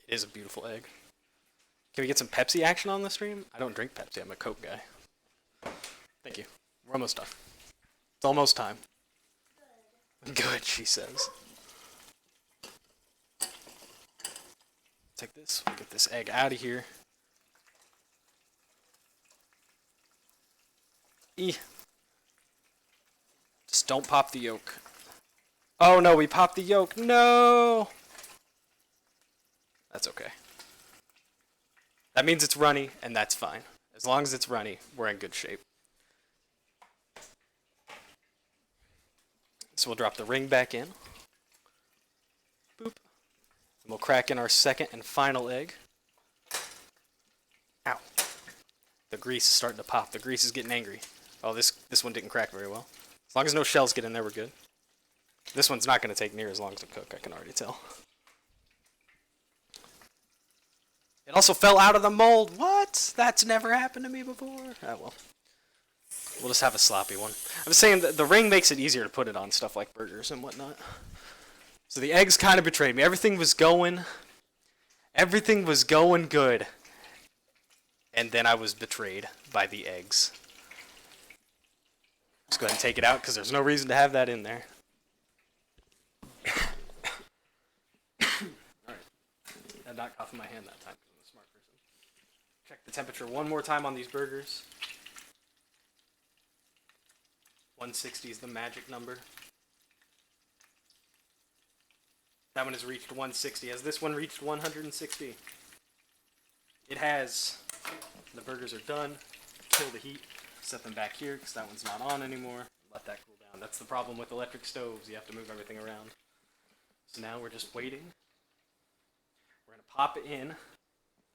It is a beautiful egg. Can we get some Pepsi action on the stream? I don't drink Pepsi. I'm a Coke guy. Thank you. We're almost done. It's almost time. Good, she says. Take this. We'll get this egg out of here. Just don't pop the yolk. Oh no, we popped the yolk. No! That's okay. That means it's runny, and that's fine. As long as it's runny, we're in good shape. So we'll drop the ring back in. Boop. And we'll crack in our second and final egg. Ow. The grease is starting to pop. The grease is getting angry. Oh, this one didn't crack very well. As long as no shells get in there, we're good. This one's not going to take near as long to cook, I can already tell. It also fell out of the mold. What? That's never happened to me before. Oh, well. We'll just have a sloppy one. I was saying that the ring makes it easier to put it on stuff like burgers and whatnot. So the eggs kind of betrayed me. Everything was going good. And then I was betrayed by the eggs. Just go ahead and take it out because there's no reason to have that in there. Alright. I did not cough in my hand that time because I'm a smart person. Check the temperature one more time on these burgers. 160 is the magic number. That one has reached 160. Has this one reached 160? It has. The burgers are done. Kill the heat. Set them back here because that one's not on anymore. Let that cool down. That's the problem with electric stoves. You have to move everything around. So now we're just waiting. We're going to pop it in.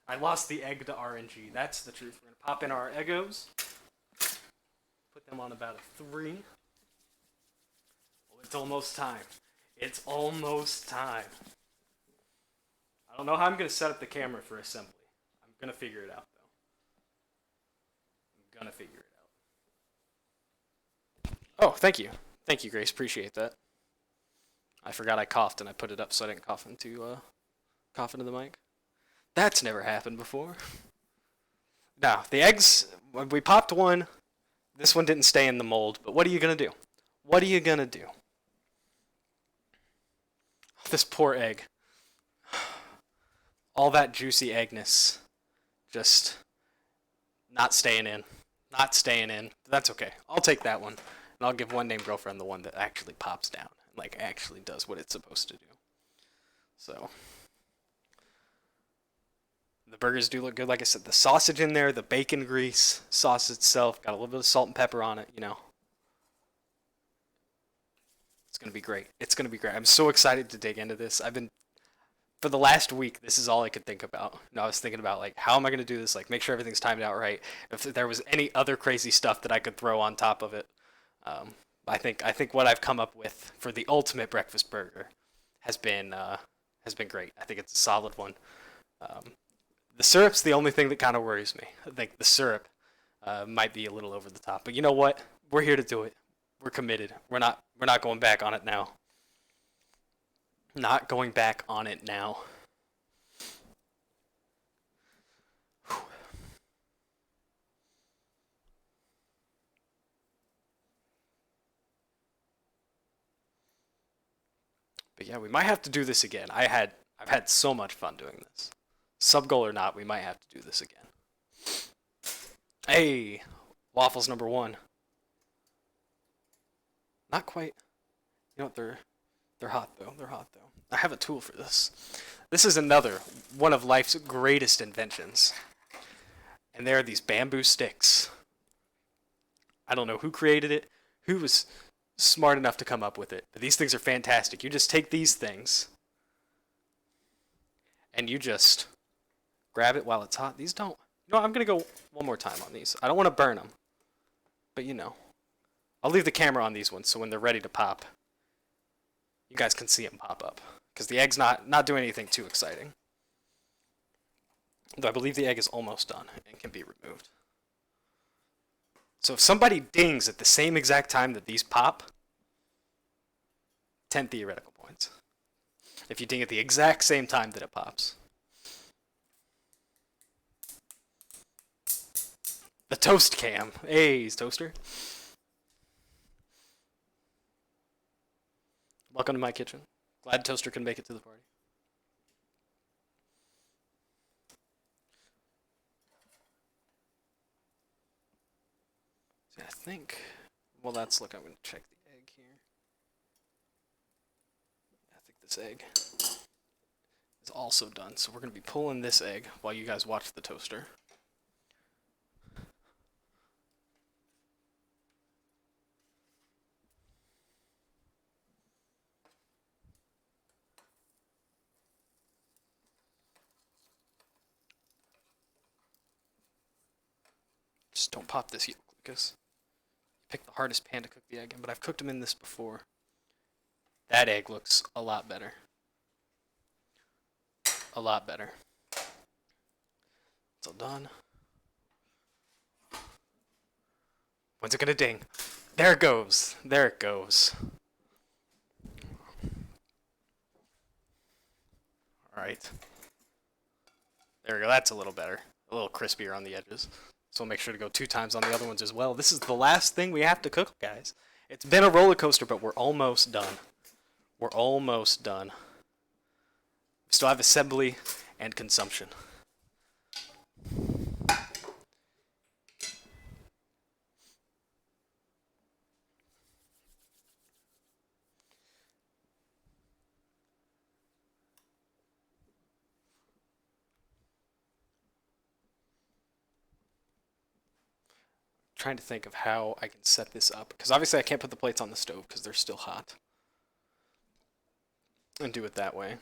I lost the egg to RNG. That's the truth. We're going to pop in our Eggos. Put them on about a 3. Well, it's almost time. It's almost time. I don't know how I'm going to set up the camera for assembly. I'm going to figure it out, though. I'm going to figure it out. Oh, thank you. Thank you, Grace. Appreciate that. I forgot I coughed and I put it up so I didn't cough into the mic. That's never happened before. Now, the eggs, when we popped one, this one didn't stay in the mold, but what are you going to do? What are you going to do? This poor egg. All that juicy eggness just not staying in. Not staying in. But that's okay. I'll take that one. And I'll give one named girlfriend the one that actually pops down. Like, actually does what it's supposed to do. So. The burgers do look good. Like I said, the sausage in there, the bacon grease, sauce itself, got a little bit of salt and pepper on it, you know. It's going to be great. It's going to be great. I'm so excited to dig into this. For the last week, this is all I could think about. I was thinking about, like, how am I going to do this? Like, make sure everything's timed out right. If there was any other crazy stuff that I could throw on top of it. I think what I've come up with for the ultimate breakfast burger has been great. I think it's a solid one. The syrup's the only thing that kind of worries me. I think the syrup might be a little over the top. But you know what? We're here to do it. We're committed. We're not going back on it now. Not going back on it now. But yeah, we might have to do this again. I've had so much fun doing this. Sub goal or not, we might have to do this again. Hey, waffles number 1. Not quite. You know what? They're hot though. They're hot though. I have a tool for this. This is another one of life's greatest inventions. And there are these bamboo sticks. I don't know who created it, who was smart enough to come up with it. But these things are fantastic. You just take these things and you just grab it while it's hot. These don't. You know, I'm going to go one more time on these. I don't want to burn them. But you know. I'll leave the camera on these ones so when they're ready to pop, you guys can see them pop up. Because the egg's not doing anything too exciting. Though I believe the egg is almost done and can be removed. So if somebody dings at the same exact time that these pop, 10 theoretical points. If you ding at the exact same time that it pops. The toast cam. Hey, he's toaster. Welcome to my kitchen. Glad Toaster can make it to the party. See, I think, well, I'm going to check the egg here. I think this egg is also done. So we're going to be pulling this egg while you guys watch the toaster. Just don't pop this yolk, Lucas. pick the hardest pan to cook the egg in, but I've cooked them in this before. That egg looks a lot better. A lot better. It's all done. When's it gonna ding? There it goes. There it goes. Alright. There we go. That's a little better. A little crispier on the edges. So we'll make sure to go 2 times on the other ones as well. This is the last thing we have to cook, guys. It's been a roller coaster, but we're almost done. We're almost done. We still have assembly and consumption. Trying to think of how I can set this up, because obviously I can't put the plates on the stove because they're still hot, and do it that way.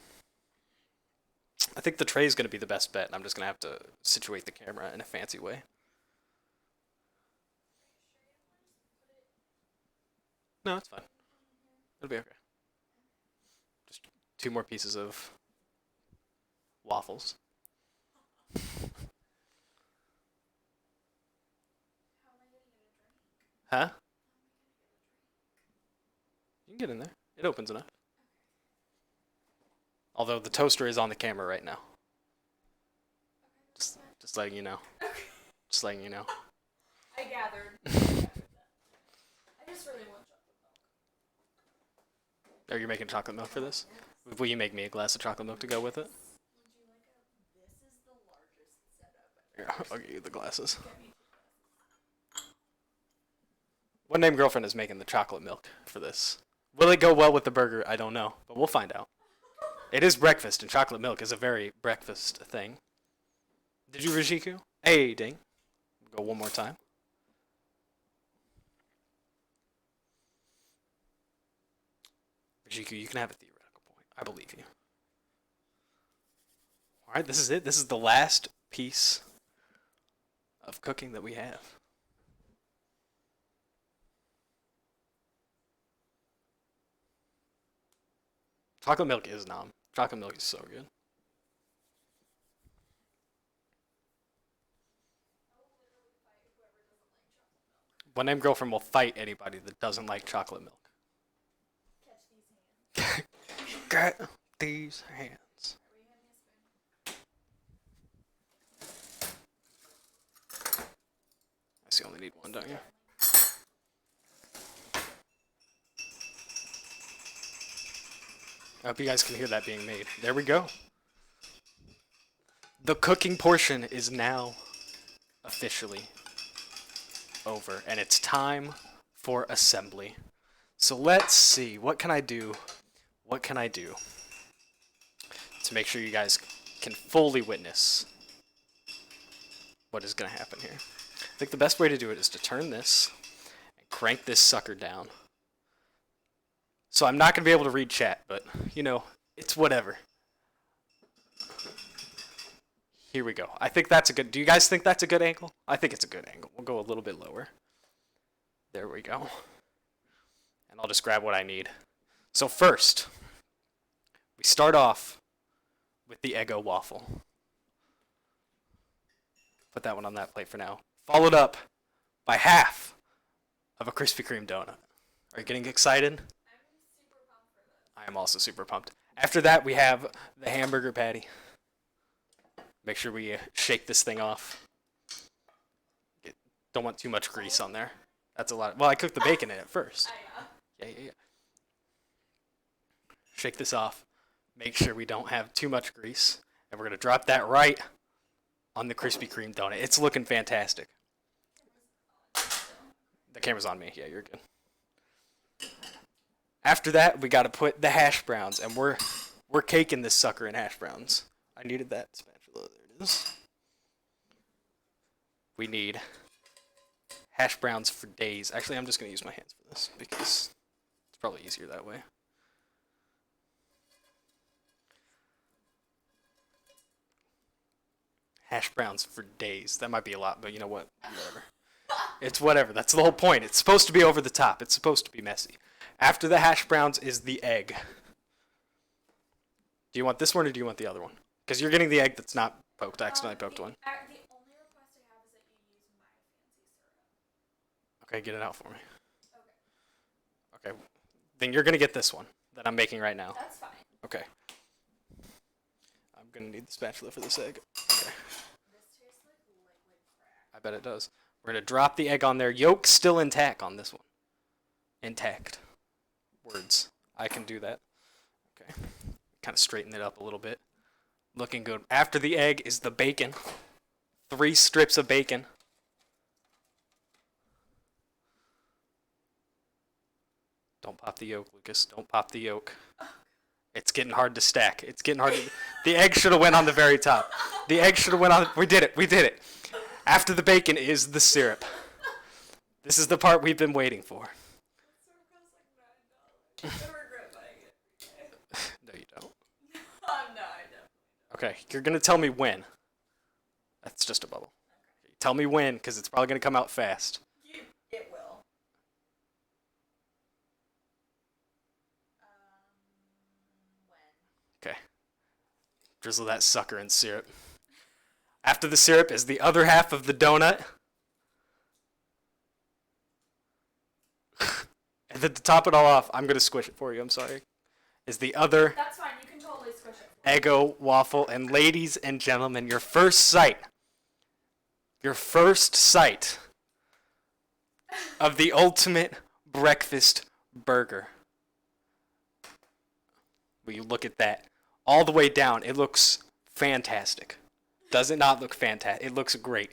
I think the tray is going to be the best bet, and I'm just going to have to situate the camera in a fancy way. No, it's fine. It'll be okay. Just 2 more pieces of waffles. Huh? You can get in there. It opens enough. Although the toaster is on the camera right now. Just letting you know. Just letting you know. I gathered. I just really want chocolate milk. Are you making chocolate milk for this? Will you make me a glass of chocolate milk to go with it? Would you like a? This is the largest setup. Yeah, I'll get you the glasses. What name girlfriend is making the chocolate milk for this? Will it go well with the burger? I don't know, but we'll find out. It is breakfast, and chocolate milk is a very breakfast thing. Did you, Rajiku? Hey, ding. Go one more time. Rajiku, you can have a theoretical point. I believe you. Alright, this is it. This is the last piece of cooking that we have. Chocolate milk is nom. Chocolate milk is so good. One name girlfriend will fight anybody that doesn't like chocolate milk. Catch these hands. Get these hands. Are you having a spoon? I see you only need one, don't you? I hope you guys can hear that being made. There we go. The cooking portion is now officially over, and it's time for assembly. So let's see, what can I do? What can I do to make sure you guys can fully witness what is going to happen here? I think the best way to do it is to turn this and crank this sucker down. So I'm not going to be able to read chat, but, you know, it's whatever. Here we go. I think that's a good... Do you guys think that's a good angle? I think it's a good angle. We'll go a little bit lower. There we go. And I'll just grab what I need. So first, we start off with the Eggo waffle. Put that one on that plate for now. Followed up by half of a Krispy Kreme donut. Are you getting excited? I am also super pumped. After that, we have the hamburger patty. Make sure we shake this thing off. Don't want too much grease on there. That's a lot. Well, I cooked the bacon in it first. Yeah. Shake this off. Make sure we don't have too much grease. And we're going to drop that right on the Krispy Kreme donut. It's looking fantastic. The camera's on me. Yeah, you're good. After that, we got to put the hash browns, and we're caking this sucker in hash browns. I needed that spatula. There it is. We need hash browns for days. Actually, I'm just going to use my hands for this because it's probably easier that way. Hash browns for days. That might be a lot, but you know what? Whatever. It's whatever. That's the whole point. It's supposed to be over the top. It's supposed to be messy. After the hash browns is the egg. Do you want this one or do you want the other one? Because you're getting the egg that's not poked. I accidentally poked one. The only request I have is that you use my fancy syrup. Okay, get it out for me. Okay. Okay. Then you're going to get this one that I'm making right now. That's fine. Okay. I'm going to need the spatula for this egg. Okay. This tastes like liquid crack. I bet it does. We're going to drop the egg on there. Yolk still intact on this one. Intact. Words. I can do that. Okay. Kind of straighten it up a little bit. Looking good. After the egg is the bacon. 3 strips of bacon. Don't pop the yolk, Lucas. Don't pop the yolk. It's getting hard to stack. It's getting hard to... The egg should have went on the very top. The egg should have went on... We did it. We did it. After the bacon is the syrup. This is the part we've been waiting for. Syrup costs like $9. I regret buying it. No, you don't. No, I definitely don't. Okay, you're going to tell me when. That's just a bubble. Okay. Tell me when, because it's probably going to come out fast. It will. When? Okay. Drizzle that sucker in syrup. After the syrup is the other half of the donut. And then to top it all off, I'm going to squish it for you, I'm sorry. Is the other That's fine. You can totally squish it. Eggo waffle. And ladies and gentlemen, your first sight. Your first sight of the ultimate breakfast burger. Will you look at that? All the way down, it looks fantastic. Does it not look fantastic? It looks great.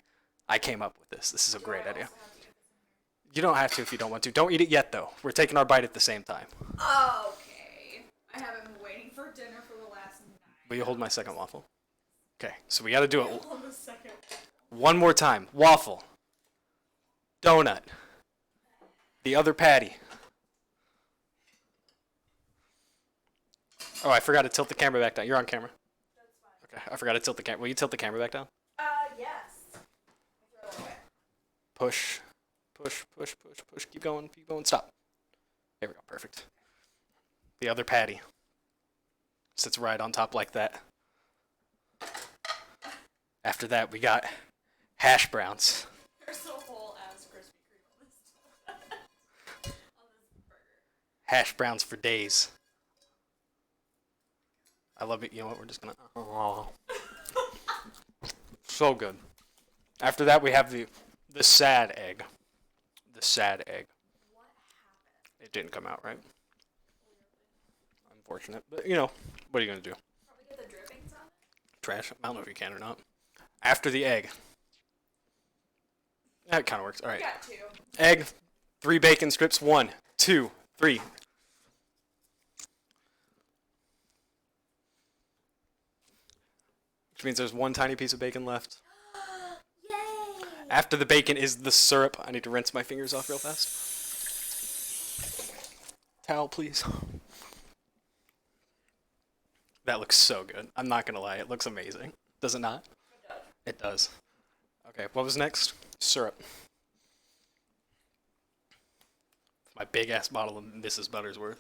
I came up with this. This is a great idea. You don't have to if you don't want to. Don't eat it yet, though. We're taking our bite at the same time. Okay. I haven't been waiting for dinner for the last 9. Will you hold my second waffle? Okay, so we got to do it Hold a second. one more time. Waffle. Donut. The other patty. Oh, I forgot to tilt the camera back down. You're on camera. That's fine. Okay, I forgot to tilt the camera. Will you tilt the camera back down? Yes. Throw it away. Push. Push, push, push, push. Keep going, keep going. Stop. There we go. Perfect. The other patty sits right on top like that. After that, we got hash browns. There's a whole ass Krispy Kreme on this burger. Hash browns for days. I love it. You know what? We're just gonna. Oh. So good. After that, we have the sad egg. The sad egg. What happened? It didn't come out right. Unfortunate, but you know, what are you gonna do? Probably get the drippings on it. Trash. I don't know if you can or not. After the egg. That kind of works. All right. Got 2. Egg, 3 bacon strips. 1, 2, 3. Which means there's 1 tiny piece of bacon left. Yay! After the bacon is the syrup. I need to rinse my fingers off real fast. Towel, please. That looks so good. I'm not gonna lie. It looks amazing. Does it not? It does. Okay, what was next? Syrup. My big ass bottle of Mrs. Buttersworth.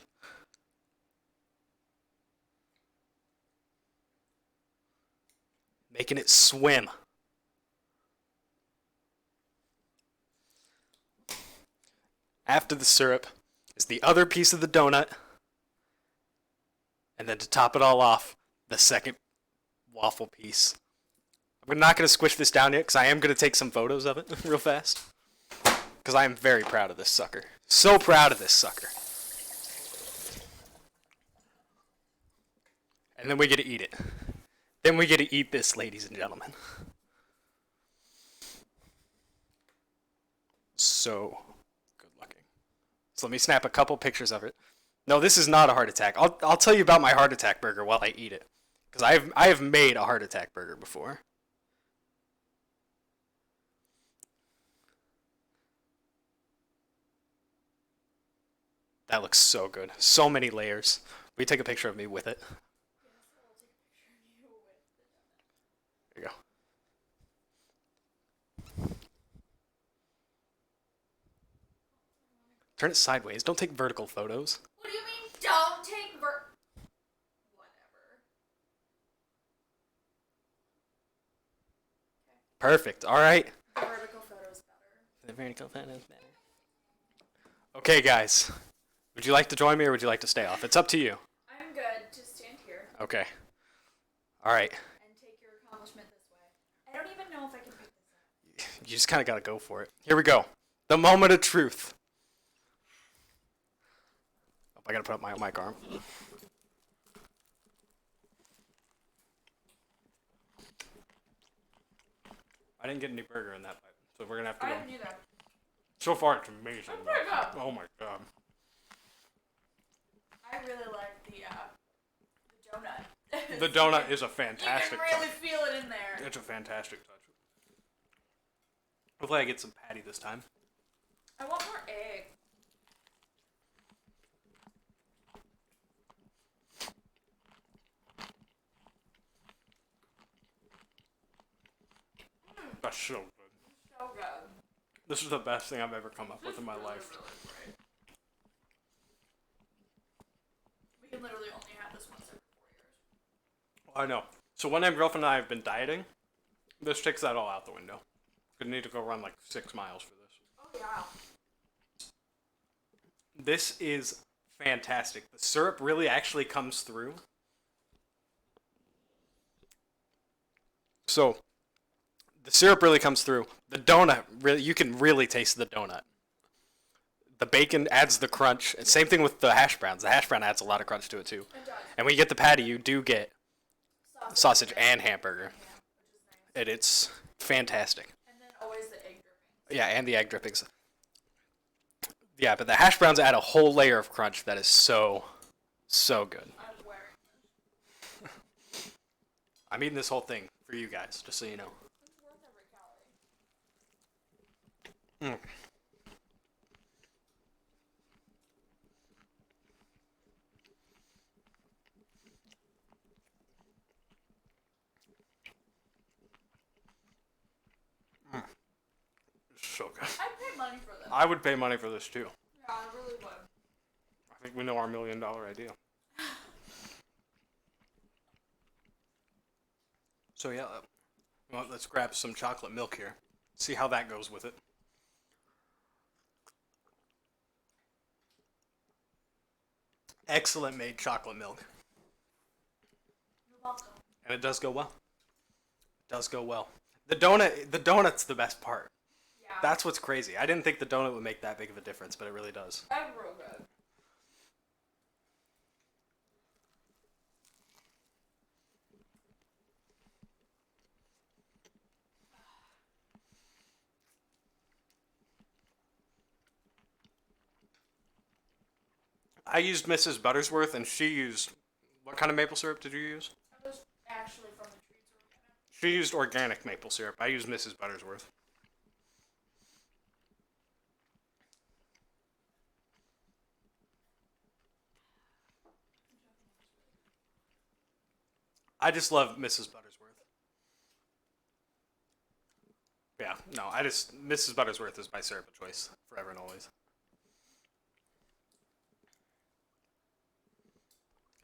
Making it swim. After the syrup is the other piece of the donut. And then to top it all off, the second waffle piece. I'm not going to squish this down yet because I am going to take some photos of it real fast. Because I am very proud of this sucker. So proud of this sucker. And then we get to eat it. Then we get to eat this, ladies and gentlemen. So good looking. So let me snap a couple pictures of it. No, this is not a heart attack. I'll tell you about my heart attack burger while I eat it. Because I have made a heart attack burger before. That looks so good. So many layers. Will you take a picture of me with it? There you go. Turn it sideways. Don't take vertical photos. What do you mean, don't take whatever. Perfect. All right. The vertical photo is better. The vertical photos better. Okay, guys. Would you like to join me or would you like to stay off? It's up to you. I'm good. Just stand here Okay. All right. and take your accomplishment this way. I don't even know if I can pick this up. You just kind of got to go for it. Here we go. The moment of truth. Oh, I got to put up my mic arm. I didn't get any burger in that bite, so we're going to have to I go. didn't do that. So far, it's amazing. It's pretty good. Oh my god. I really like the donut. The donut is a You fantastic can really touch. feel it in there. It's a fantastic touch. Hopefully I get some patty this time. I want more egg. That's so good. So good. This is the best thing I've ever come up with in my life. Really great. We can literally only have this once every 4 years. I know. So when my girlfriend and I have been dieting, this takes that all out the window. Gonna need to go run like 6 miles for this. Oh yeah. This is fantastic. The syrup really actually comes through. So, the syrup really comes through. The donut, really, you can really taste the donut. The bacon adds the crunch. And same thing with the hash browns. The hash brown adds a lot of crunch to it too. It does. And when you get the patty, you do get sausage and hamburger. Ham, which is nice. And it's fantastic. And then always the egg drippings. Yeah, and the egg drippings. Yeah, but the hash browns add a whole layer of crunch that is so, so good. I'm wearing this. I'm eating this whole thing for you guys, just so you know. It's worth every calorie. It's so good. I'd pay money for this. I would pay money for this too. Yeah, I really would. I think we know our $1 million idea. So yeah, well, let's grab some chocolate milk here. See how that goes with it. Excellent made chocolate milk. You're welcome. And it does go well. It does go well. The donut's the best part. Yeah. That's what's crazy. I didn't think the donut would make that big of a difference, but it really does. I'm real good. I used Mrs. Buttersworth, and she used... What kind of maple syrup did you use? I was actually from the trees organic. She used organic maple syrup. I used Mrs. Buttersworth. I just love Mrs. Buttersworth. Yeah, no, Mrs. Buttersworth is my syrup of choice, forever and always.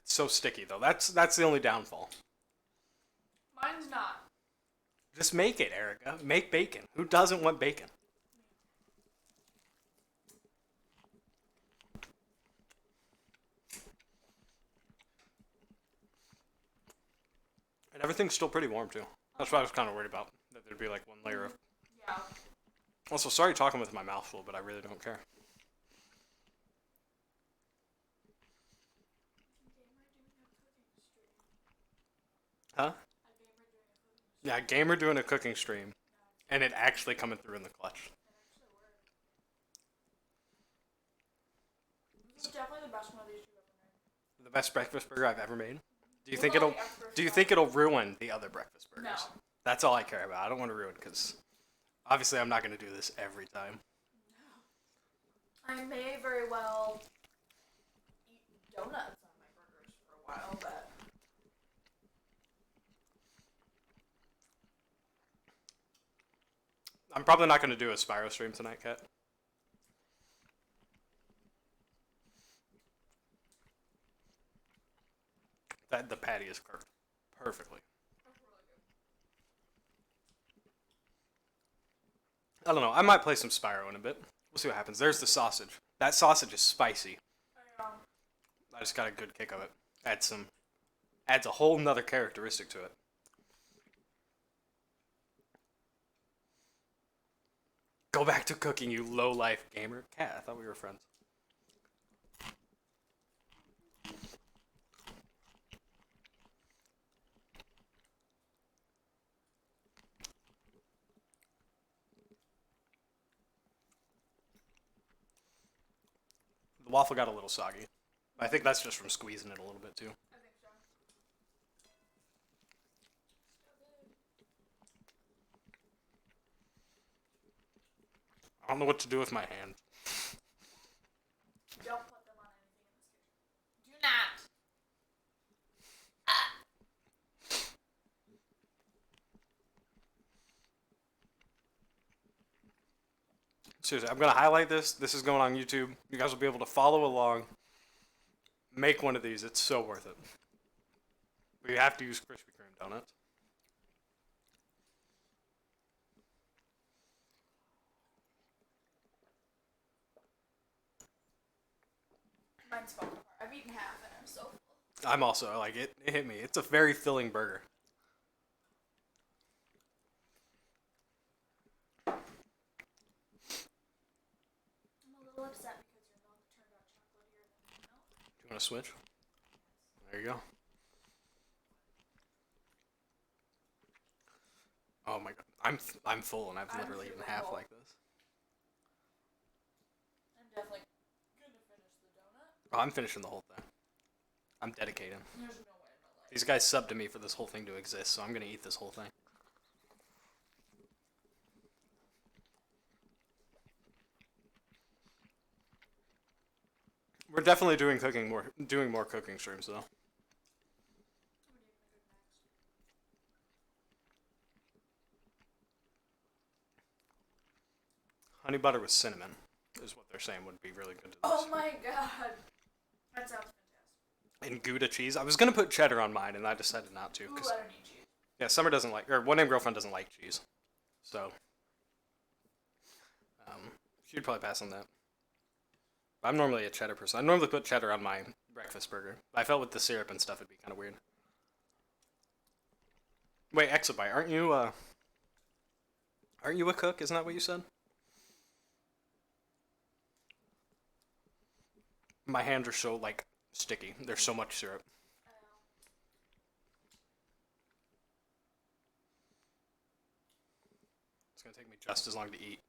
It's so sticky, though. That's the only downfall. Mine's not. Just make it, Erica. Make bacon. Who doesn't want bacon? And everything's still pretty warm, too. That's what I was kind of worried about. That there'd be like one layer of... Yeah. Also, sorry talking with my mouth full, but I really don't care. Huh? Yeah, gamer doing a cooking stream. And it actually coming through in the clutch. This is definitely the best one of these you've ever made. The best breakfast burger I've ever made. Do you With think all it'll... the extra Do you stuff. think it'll ruin the other breakfast burgers? No. That's all I care about. I don't want to ruin because obviously I'm not going to do this every time. I may very well eat donuts on my burgers for a while, but I'm probably not going to do a Spyro stream tonight, Kat. That the patty is cooked perfectly. That's really good. I don't know. I might play some Spyro in a bit. We'll see what happens. There's the sausage. That sausage is spicy. I know. I just got a good kick of it. Adds a whole nother characteristic to it. Go back to cooking, you low life gamer. Cat, I thought we were friends. The waffle got a little soggy. I think that's just from squeezing it a little bit too. I think so. I don't know what to do with my hand. Don't put them on anything in this kitchen. Do not. Seriously, I'm gonna highlight this. This is going on YouTube. You guys will be able to follow along. Make one of these. It's so worth it. But you have to use Krispy Kreme donuts. Mine's falling apart. I've eaten half and I'm so full. I'm also like it hit me. It's a very filling burger. I'm a little upset because your milk turned out chocolatier than my milk. Do you want to switch? There you go. Oh my god, I'm full and I've I'm literally eaten super half full. like this. I'm definitely gonna finish the donut. Oh, I'm finishing the whole thing. I'm dedicated. There's no way in my life. These guys subbed to me for this whole thing to exist, so I'm gonna eat this whole thing. We're definitely doing more cooking streams though. I'm gonna cook next. Honey butter with cinnamon is what they're saying would be really good to this. Oh my god. That sounds fantastic. And Gouda cheese. I was gonna put cheddar on mine, and I decided not to. Ooh, I Cause don't need cheese. yeah, Summer doesn't like, or one named girlfriend doesn't like cheese, so she'd probably pass on that. I'm normally a cheddar person. I normally put cheddar on my breakfast burger. I felt with the syrup and stuff it'd be kind of weird. Wait, Exabyte, aren't you a cook? Isn't that what you said? My hands are so like sticky. There's so much syrup. I know. It's gonna take me just as long to eat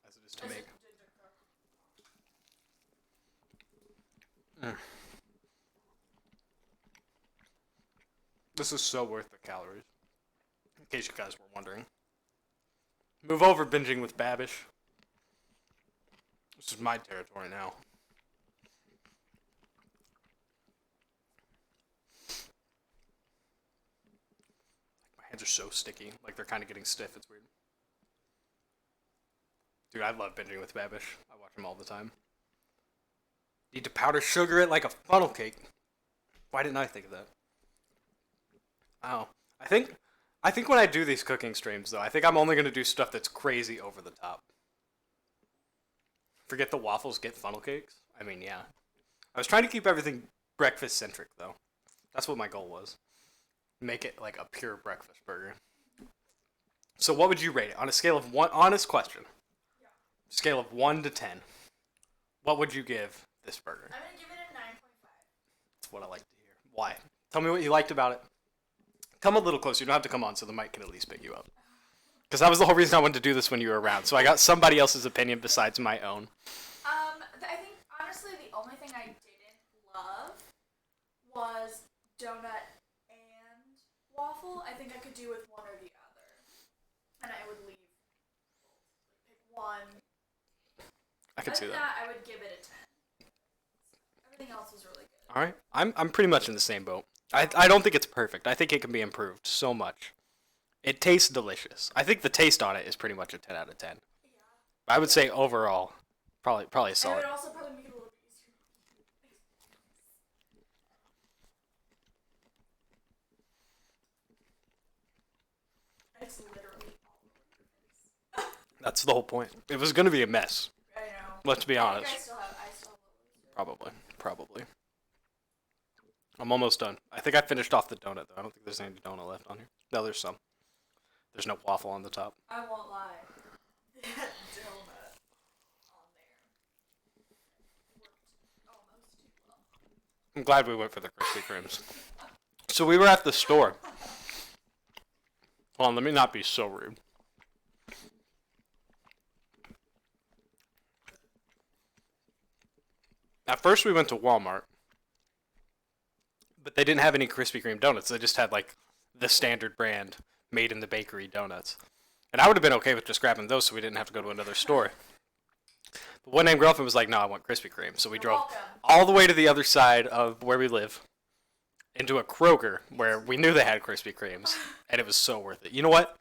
as it is to As make. it did to cook. This is so worth the calories. In case you guys were wondering. Move over, binging with Babish. This is my territory now. My hands are so sticky. Like they're kind of getting stiff. It's weird. Dude, I love binging with Babish. I watch him all the time. Need to powder sugar it like a funnel cake. Why didn't I think of that? Oh, I think when I do these cooking streams though, I think I'm only gonna do stuff that's crazy over the top. Forget the waffles, get funnel cakes. I mean, yeah. I was trying to keep everything breakfast centric though. That's what my goal was. Make it like a pure breakfast burger. So what would you rate it on a scale of one? Honest question. Yeah. Scale of 1 to 10. What would you give this burger? I'm gonna give it a 9.5. That's what I like to hear. Why? Tell me what you liked about it. Come a little closer. You don't have to come on so the mic can at least pick you up. Because that was the whole reason I wanted to do this when you were around. So I got somebody else's opinion besides my own. I think honestly the only thing I didn't love was donut and waffle. I think I could do with one or the other, and I would leave both. Like pick one. I could see Other than that. that, I would give it a 10. Everything else was really good. All right. I'm pretty much in the same boat. I don't think it's perfect. I think it can be improved so much. It tastes delicious. I think the taste on it is pretty much a 10 out of 10. Yeah. I would say overall, probably a And it solid. would also probably make it a little bit easier. It's literally all over your face. That's the whole point. It was gonna be a mess. I know. Let's be I honest. think I still have Probably. I'm almost done. I think I finished off the donut though. I don't think there's any donut left on here. No, there's some. There's no waffle on the top. I won't lie. That donut on there worked almost too well. I'm glad we went for the Krispy Kremes. So we were at the store. Hold on, let me not be so rude. At first we went to Walmart, but they didn't have any Krispy Kreme donuts. They just had like the standard brand made in the bakery donuts. And I would have been okay with just grabbing those so we didn't have to go to another store. But one named girlfriend was like, no, I want Krispy Kreme. So we drove all the way to the other side of where we live into a Kroger where we knew they had Krispy Kremes. And it was so worth it. You know what?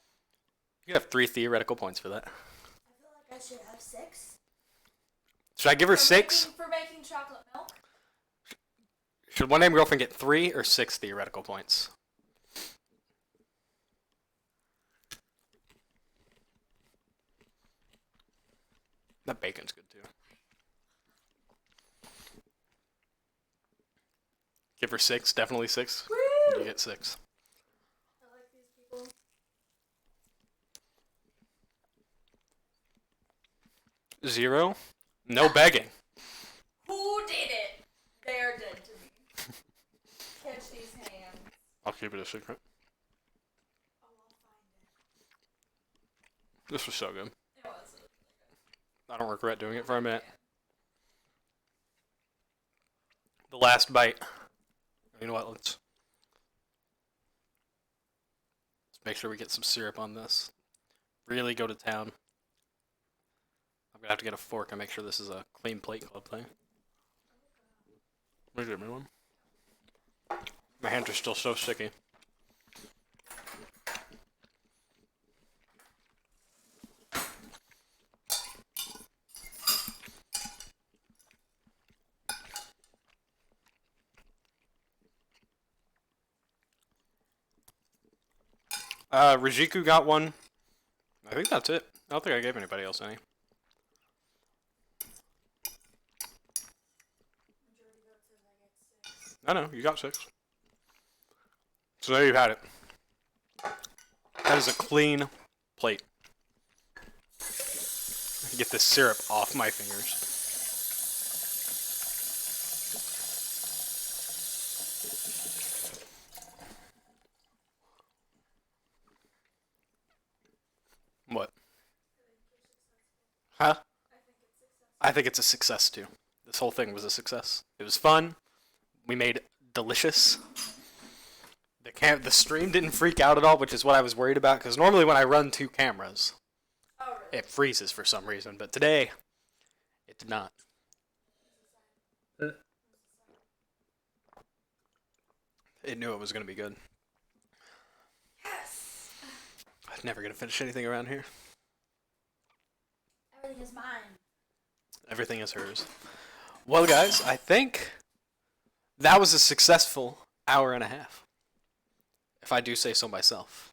You have 3 theoretical points for that. I feel like I should have 6. Should I give her 6? For making chocolate milk? Should one named girlfriend get 3 or 6 theoretical points? That bacon's good too. Give her 6, definitely 6. Woo! You get 6. I like these people. 0. No begging. Who did it? They're dead to me. Catch these hands. I'll keep it a secret. Oh, I'll find it. This was so good. It was really good. I don't regret doing it for a minute. The last bite. You know what? Let's make sure we get some syrup on this. Really go to town. I'm gonna have to get a fork and make sure this is a clean plate club thing. Will you get me one? My hands are still so sticky. Rajiku got one. I think that's it. I don't think I gave anybody else any. Majority vote says I get 6. I know, you got 6. So there you've had it. That is a clean plate. Get this syrup off my fingers. What? Huh? I think it's a success too. This whole thing was a success. It was fun. We made delicious. The stream didn't freak out at all, which is what I was worried about, because normally when I run 2 cameras, Oh, really? it freezes for some reason, but today, it did not. It knew it was going to be good. Yes! I'm never going to finish anything around here. Everything is mine. Everything is hers. Well, guys, I think that was a successful hour and a half, if I do say so myself.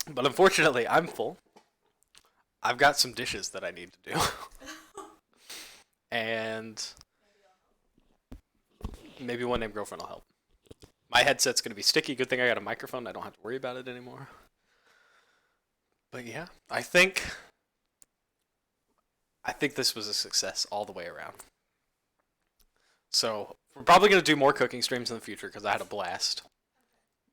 But unfortunately, I'm full. I've got some dishes that I need to do. And maybe one named girlfriend will help. My headset's going to be sticky. Good thing I got a microphone. I don't have to worry about it anymore. But yeah, I think this was a success all the way around. So we're probably going to do more cooking streams in the future because I had a blast.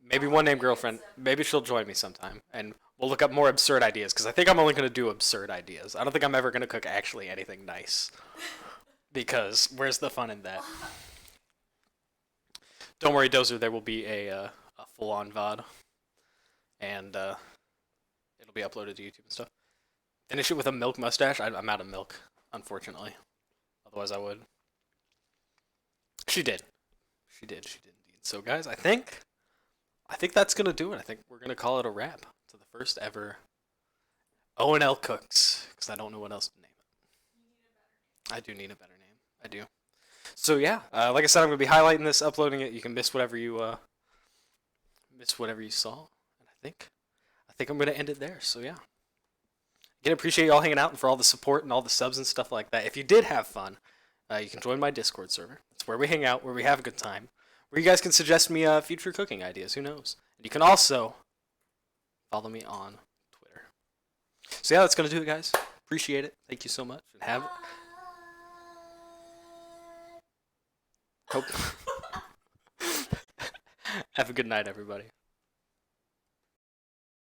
Maybe one named girlfriend, maybe she'll join me sometime. And we'll look up more absurd ideas because I think I'm only going to do absurd ideas. I don't think I'm ever going to cook actually anything nice. Because where's the fun in that? Don't worry, Dozer, there will be a full-on VOD. And it'll be uploaded to YouTube and stuff. Finish it with a milk mustache? I'm out of milk, unfortunately. Otherwise I would. She did. She did indeed. So guys, I think that's going to do it. I think we're going to call it a wrap to the first ever ONL Cooks. Because I don't know what else to name it. I do need a better name. I do. So yeah, like I said, I'm going to be highlighting this, uploading it. You can miss whatever you miss whatever you saw. And I think I'm gonna end it there. So yeah. Again, appreciate y'all hanging out and for all the support and all the subs and stuff like that. If you did have fun, you can join my Discord server. It's where we hang out, where we have a good time, where you guys can suggest me future cooking ideas. Who knows? And you can also follow me on Twitter. So yeah, that's gonna do it, guys. Appreciate it. Thank you so much, and hope have a good night, everybody.